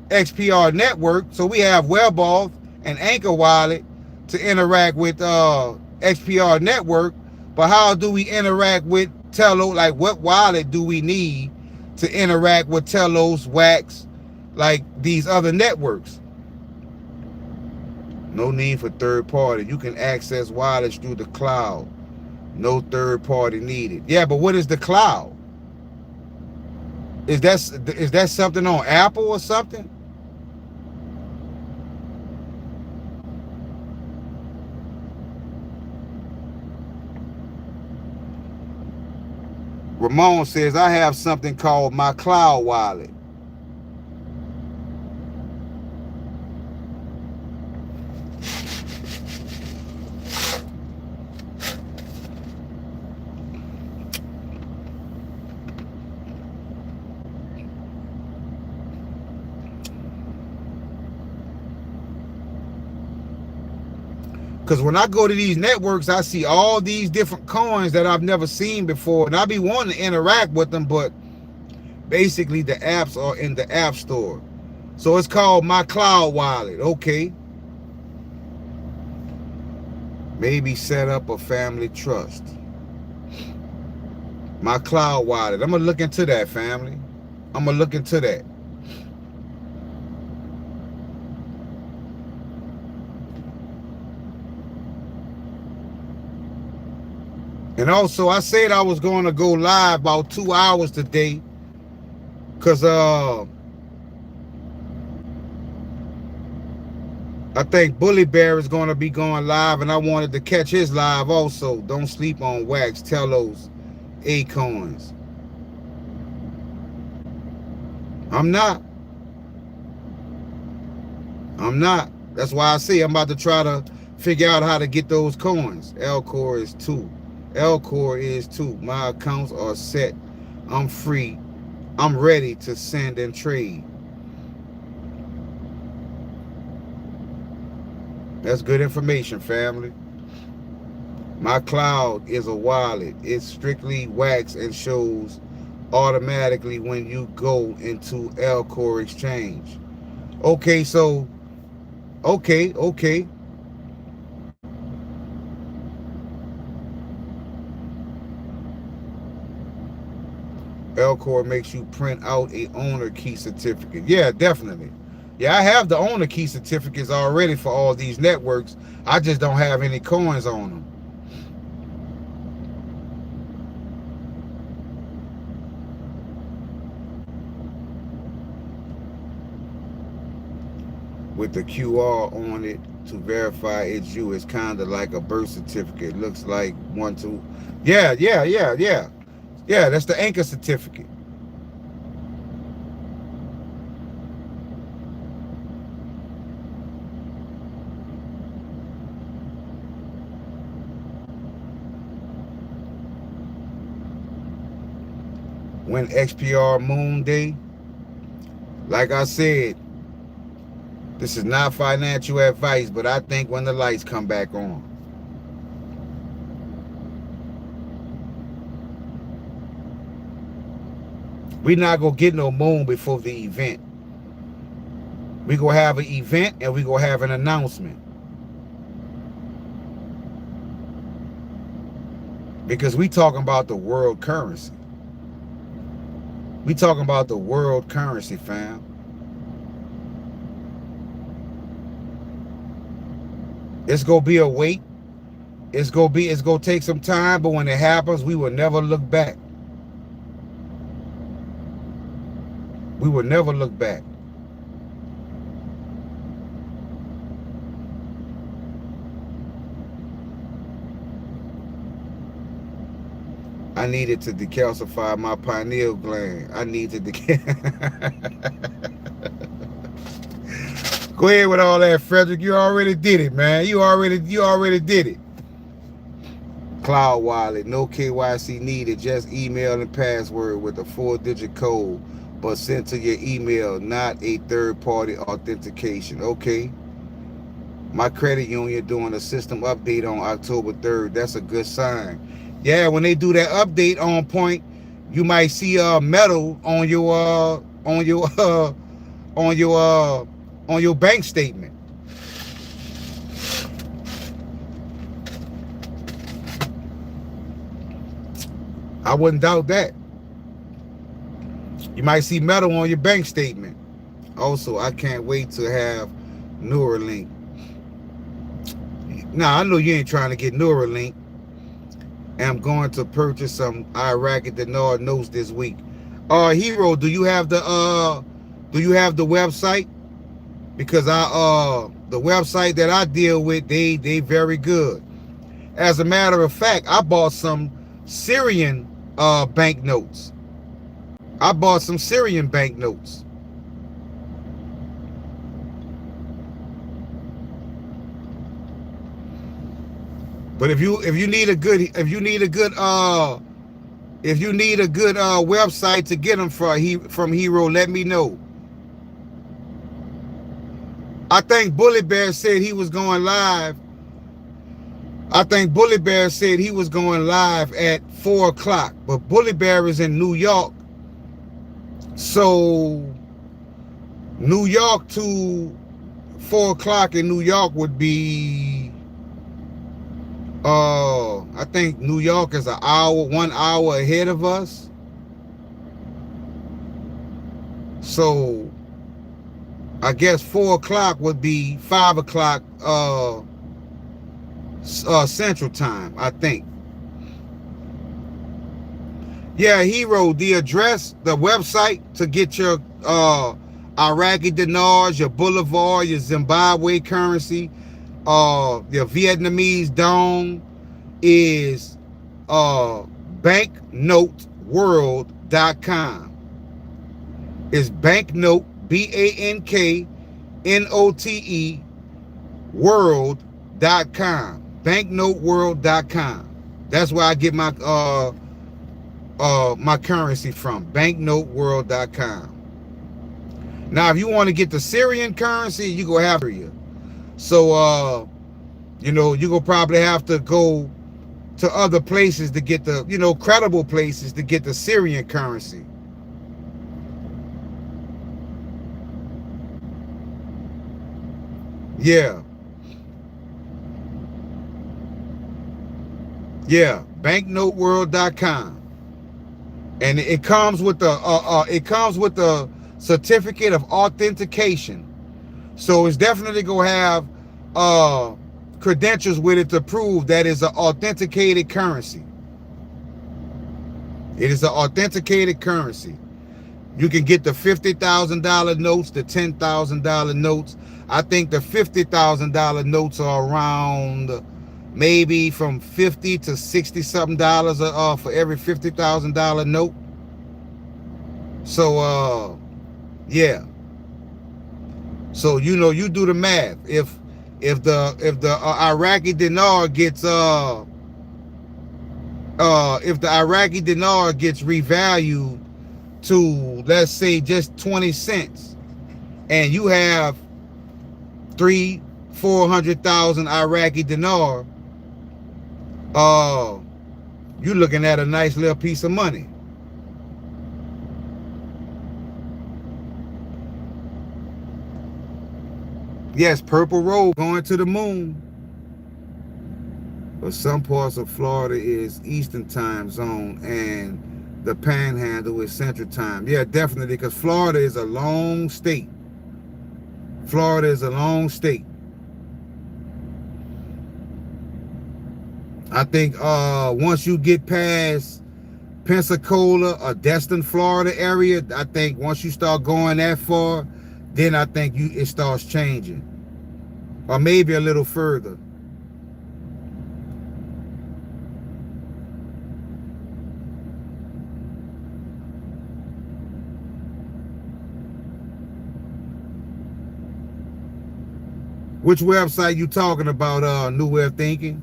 XPR network. So we have WebOff and Anchor Wallet to interact with XPR network. But how do we interact with Telos? Like, what wallet do we need to interact with Telos, Wax, like these other networks? No need for third party. You can access wallets through the cloud. No third party needed. Yeah, but what is the cloud? Is that something on Apple or something? Ramon says, I have something called my cloud wallet. Because when I go to these networks, I see all these different coins that I've never seen before. And I be wanting to interact with them, but basically the apps are in the app store. So it's called my cloud wallet. Okay. Maybe set up a family trust. My cloud wallet. I'm going to look into that, family. I'm going to look into that. And also, I said I was going to go live about 2 hours today because I think Bully Bear is going to be going live, and I wanted to catch his live also. Don't sleep on Wax, Telos, Acoins. I'm not. That's why I say I'm about to try to figure out how to get those coins. L-Core is 2. L-Core is 2. My accounts are set. I'm free. I'm ready to send and trade. That's good information, family. My cloud is a wallet. It's strictly wax and shows automatically when you go into L-Core exchange. Okay, so, okay. L-Core makes you print out a owner key certificate. Yeah, definitely. Yeah, I have the owner key certificates already for all these networks. I just don't have any coins on them. With the QR on it to verify it's you. It's kind of like a birth certificate. Looks like one, two. Yeah. Yeah, that's the anchor certificate. When XPR Moon Day, like I said, this is not financial advice, but I think when the lights come back on, we not gonna get no moon before the event. We gonna have an event and we gonna have an announcement. Because we talking about the world currency. We talking about the world currency, fam. It's gonna be a wait. It's gonna take some time, but when it happens, we will never look back. We will never look back. I needed to decalcify my pineal gland. I need to Go ahead with all that, Frederick. You already did it, man. You already did it. Cloud wallet, no KYC needed. Just email and password with a 4-digit code, but sent to your email, not a third-party authentication. Okay. My credit union doing a system update on October 3rd. That's a good sign. Yeah, when they do that update on point, you might see metal on your on your bank statement. I wouldn't doubt that. You might see metal on your bank statement. Also, I can't wait to have Neuralink. Now, I know you ain't trying to get Neuralink. And I'm going to purchase some Iraqi dinar notes this week. Hero, do you have the website? Because the website that I deal with, they very good. As a matter of fact, I bought some Syrian banknotes. I bought some Syrian banknotes. But if you need a good website to get them from Hero, let me know. I think Bully Bear said he was going live. at 4 o'clock, but Bully Bear is in New York. So New York to 4 o'clock in New York would be I think New York is 1 hour ahead of us. So I guess 4 o'clock would be 5 o'clock Central Time, I think. Yeah, Hero, the address, the website to get your Iraqi dinars, your Bolivar, your Zimbabwe currency, your Vietnamese dong is banknoteworld.com. It's banknote, BANKNOTE banknoteworld.com. Banknoteworld.com. That's where I get my my currency from. Banknoteworld.com. Now, if you want to get the Syrian currency, you go have Syria. So you know, you go probably have to go to other places to get the, you know, credible places to get the Syrian currency. Yeah. Yeah. Banknoteworld.com. And it comes with the certificate of authentication. So it's definitely gonna have credentials with it to prove that it's an authenticated currency. It is an authenticated currency. You can get the $50,000 notes, the $10,000 notes. I think the $50,000 notes are around maybe from $50 to $60 something for every $50,000 note. So yeah. So you know, you do the math. If the Iraqi dinar gets revalued to, let's say, just 20 cents, and you have 300,000-400,000 Iraqi dinar, you're looking at a nice little piece of money. Yes, Purple Road going to the moon. But some parts of Florida is Eastern time zone and the Panhandle is Central time. Yeah, definitely, because Florida is a long state. Florida is a long state. I think once you get past Pensacola or Destin, Florida area, I think once you start going that far, then I think it starts changing. Or maybe a little further. Which website you talking about, New Way of Thinking?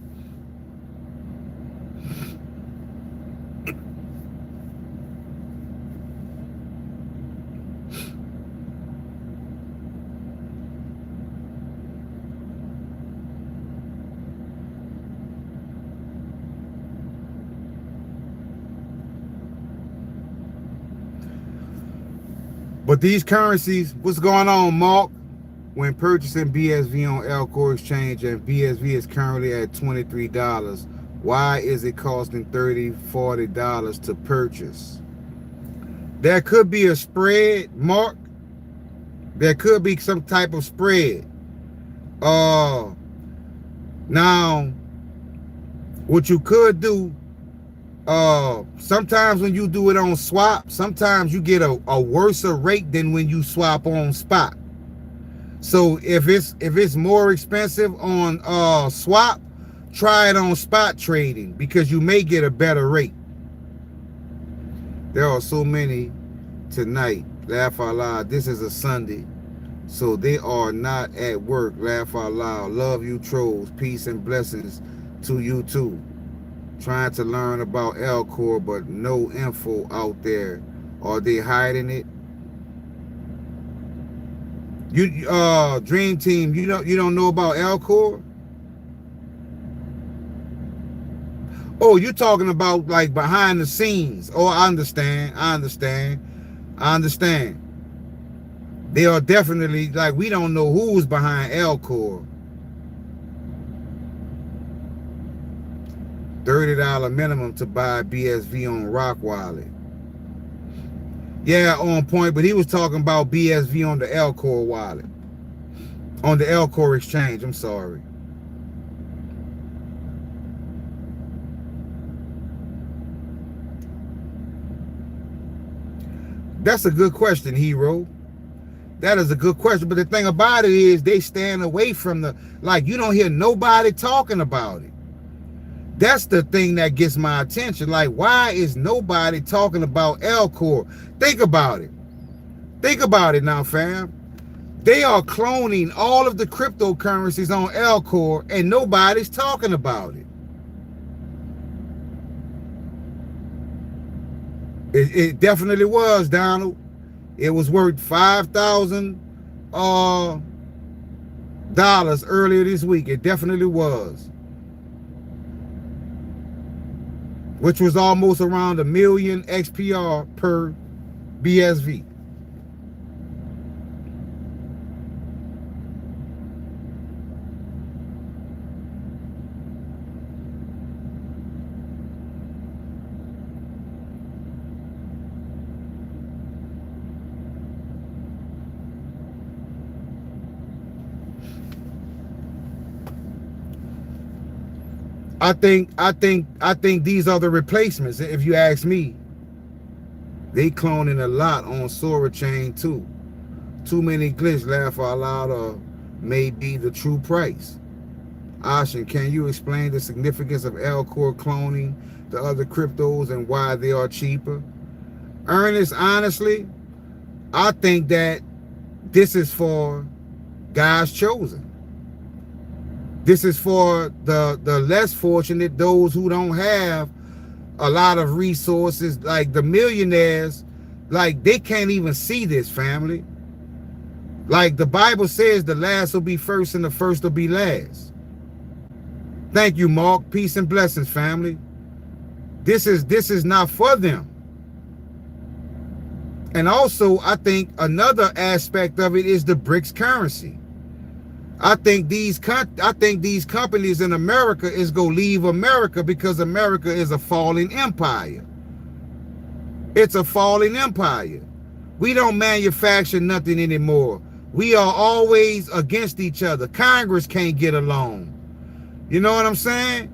But these currencies, what's going on, Mark? When purchasing BSV on Elcor Exchange and BSV is currently at $23, why is it costing $30, $40 to purchase? There could be a spread, Mark. There could be some type of spread. Now, what you could do, sometimes when you do it on swap, sometimes you get a worse rate than when you swap on spot. So if it's more expensive on swap, try it on spot trading because you may get a better rate. There are so many tonight. Laugh out loud. This is a Sunday, so they are not at work. Laugh out loud. Love you trolls. Peace and blessings to you too. Trying to learn about Elcor, but no info out there. Are they hiding it? You Dream Team, you don't know about Elcor? Oh, you're talking about like behind the scenes. Oh, I understand. They are definitely, like, we don't know who's behind Elcor. $30 minimum to buy BSV on Rock Wallet. Yeah, on point, but he was talking about BSV on the Elcor wallet. On the Elcor exchange, I'm sorry. That's a good question, Hero. That is a good question, but the thing about it is they stand away from the, like, you don't hear nobody talking about it. That's the thing that gets my attention. Like, why is nobody talking about Elcor? Think about it. Think about it now, fam. They are cloning all of the cryptocurrencies on Alcor, and nobody's talking about it. It definitely was, Donald. It was worth $5,000 earlier this week. It definitely was, which was almost around 1 million XPR per BSV. I think these are the replacements. If you ask me, they cloning a lot on Sora chain too. Too many glitch, laugh out loud, or may be the true price. Ashen, can you explain the significance of Alcor cloning the other cryptos and why they are cheaper? Ernest, honestly, I think that this is for God's chosen. This is for the less fortunate, those who don't have a lot of resources, like the millionaires. Like, they can't even see this, family. Like the Bible says, the last will be first and the first will be last. Thank you, Mark. Peace and blessings, family. This is not for them. And also, I think another aspect of it is the BRICS currency. I think these companies in America is gonna leave America because America is a falling empire. It's a falling empire. We don't manufacture nothing anymore. We are always against each other. Congress can't get along. You know what I'm saying?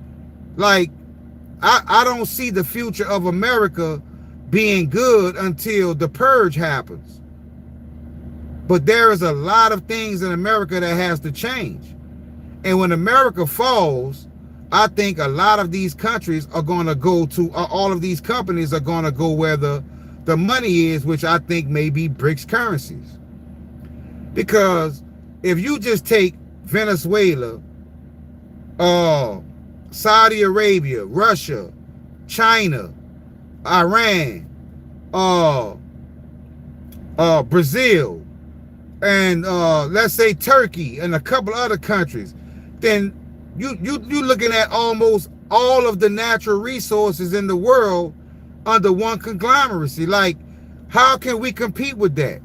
Like, I don't see the future of America being good until the purge happens. But there is a lot of things in America that has to change. And when America falls, I think a lot of these countries are going to go to, all of these companies are going to go where the money is, which I think may be BRICS currencies. Because if you just take Venezuela, Saudi Arabia, Russia, China, Iran, Brazil, and let's say Turkey and a couple other countries, then you looking at almost all of the natural resources in the world under one conglomeracy. Like, how can we compete with that?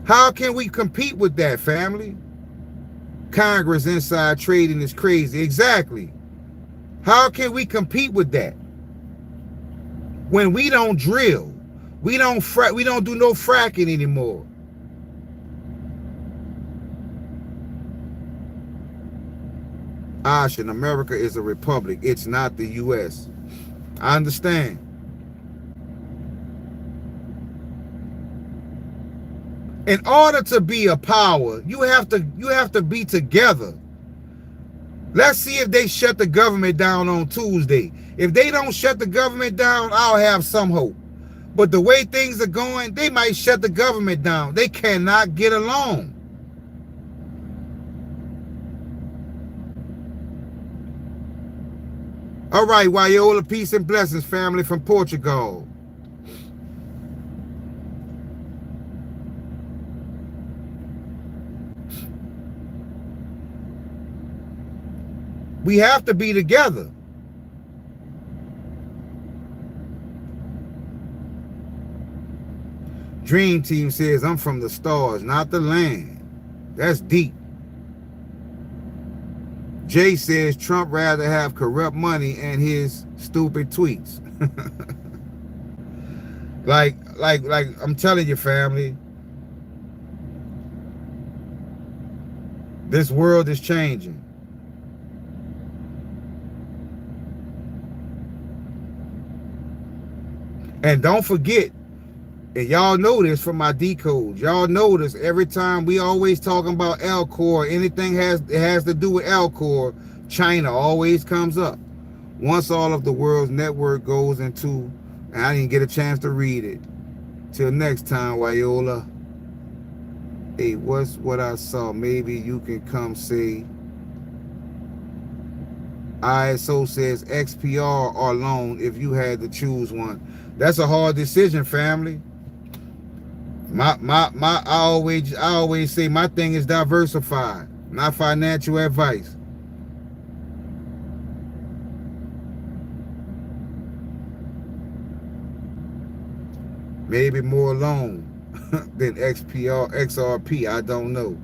How can we compete with that, family? Congress inside trading is crazy. Exactly. How can we compete with that when we don't drill? We don't do no fracking anymore. Ashen, America is a republic. It's not the U.S. I understand. In order to be a power, you have to be together. Let's see if they shut the government down on Tuesday. If they don't shut the government down, I'll have some hope. But the way things are going, they might shut the government down. They cannot get along. All right, Wyola, peace and blessings, family from Portugal. We have to be together. Dream Team says, I'm from the stars, not the land. That's deep. Jay says, Trump rather have corrupt money and his stupid tweets. like I'm telling you, family, this world is changing. And don't forget, and y'all know this from my decodes, y'all know this, every time we always talking about Alcor, anything has to do with Alcor, China always comes up. Once all of the world's network goes into, and I didn't get a chance to read it. Till next time, Wyola. Hey, what's what I saw? Maybe you can come say ISO says XPR or loan if you had to choose one. That's a hard decision, family. I always say my thing is diversified, not financial advice. Maybe more loan than XPR, XRP. I don't know.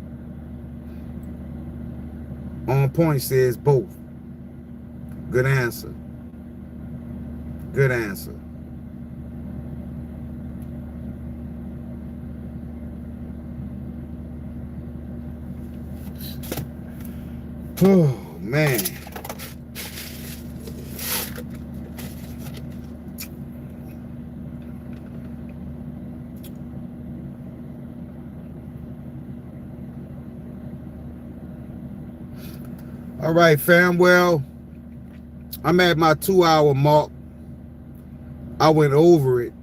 On point says both. Good answer. Good answer. Oh man. All right, fam. Well, I'm at my 2 hour mark. I went over it.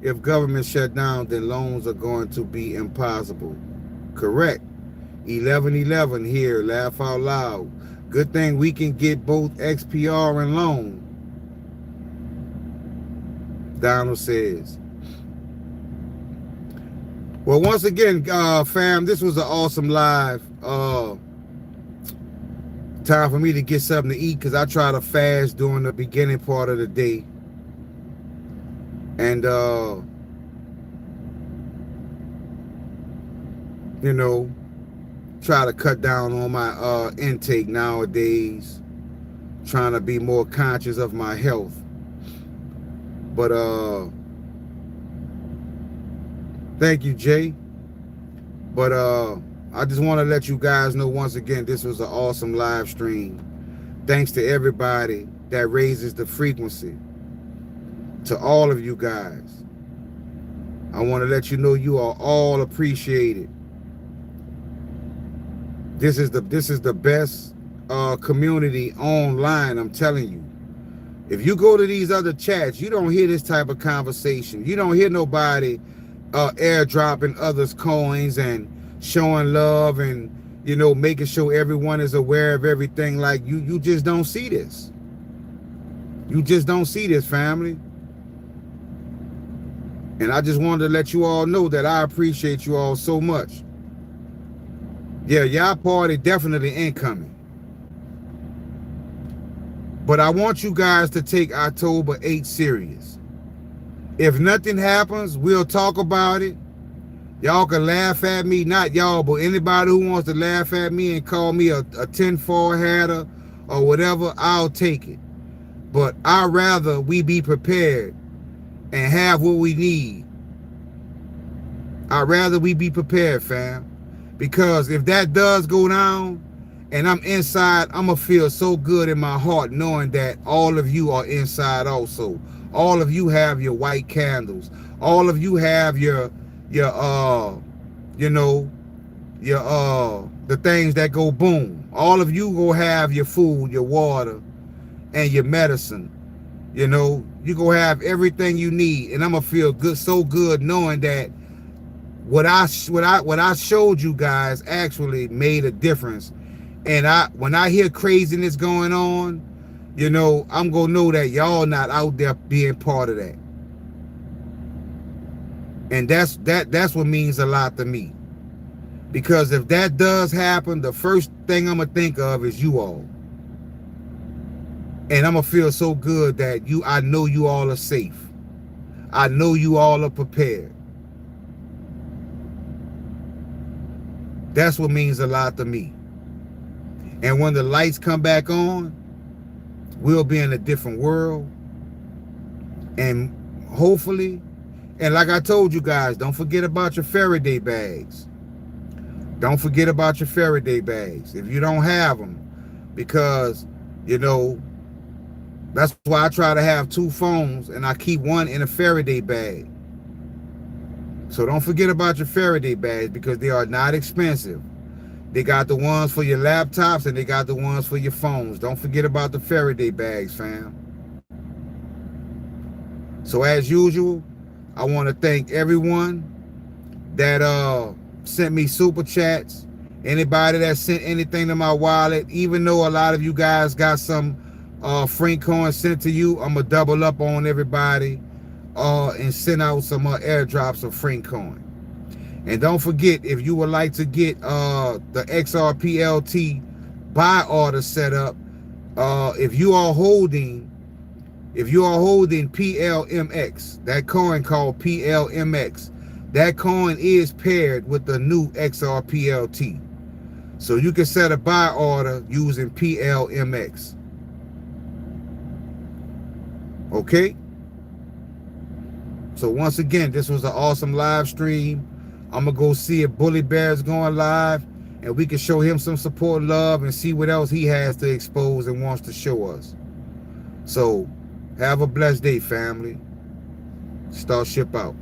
If government shut down, then loans are going to be impossible. Correct. 1111 here, laugh out loud. Good thing we can get both XPR and loan, Donald says. Well, once again, fam, this was an awesome live. Time for me to get something to eat because I try to fast during the beginning part of the day. And, you know, try to cut down on my intake nowadays. Trying to be more conscious of my health. But, thank you, Jay. But, I just want to let you guys know once again, this was an awesome live stream. Thanks to everybody that raises the frequency. To all of you guys. I want to let you know you are all appreciated. This is the best community online, I'm telling you. If you go to these other chats, you don't hear this type of conversation. You don't hear nobody airdropping others coins and showing love and, you know, making sure everyone is aware of everything. Like you just don't see this. You just don't see this, family. And I just wanted to let you all know that I appreciate you all so much. Yeah, y'all party definitely incoming. But I want you guys to take October 8th serious. If nothing happens, we'll talk about it. Y'all can laugh at me, not y'all, but anybody who wants to laugh at me and call me a tinfoil hatter or whatever, I'll take it. But I'd rather we be prepared and have what we need. I'd rather we be prepared, fam. Because if that does go down and I'm inside, I'm going to feel so good in my heart knowing that all of you are inside also. All of you have your white candles. All of you have your you know, the things that go boom. All of you go have your food, your water, and your medicine. You know, you go have everything you need, and I'm gonna feel good, so good knowing that what I showed you guys actually made a difference. And when I hear craziness going on, you know, I'm gonna know that y'all not out there being part of that. And that's what means a lot to me. Because if that does happen, the first thing I'm gonna think of is you all. And I'm gonna feel so good that I know you all are safe. I know you all are prepared. That's what means a lot to me. And when the lights come back on, we'll be in a different world. And hopefully, and like I told you guys, don't forget about your Faraday bags. Don't forget about your Faraday bags if you don't have them. Because, you know, that's why I try to have 2 phones and I keep one in a Faraday bag. So don't forget about your Faraday bags because they are not expensive. They got the ones for your laptops and they got the ones for your phones. Don't forget about the Faraday bags, fam. So as usual, I want to thank everyone that sent me super chats, anybody that sent anything to my wallet, even though a lot of you guys got some Frank coins sent to you, I'm gonna double up on everybody and send out some airdrops of Frank coin. And don't forget, if you would like to get the XRPLT buy order set up, if you are holding PLMX, that coin called PLMX, that coin is paired with the new XRPLT. So you can set a buy order using PLMX. Okay? So once again, this was an awesome live stream. I'm going to go see if Bully Bear's going live, and we can show him some support and love and see what else he has to expose and wants to show us. So have a blessed day, family. Starship out.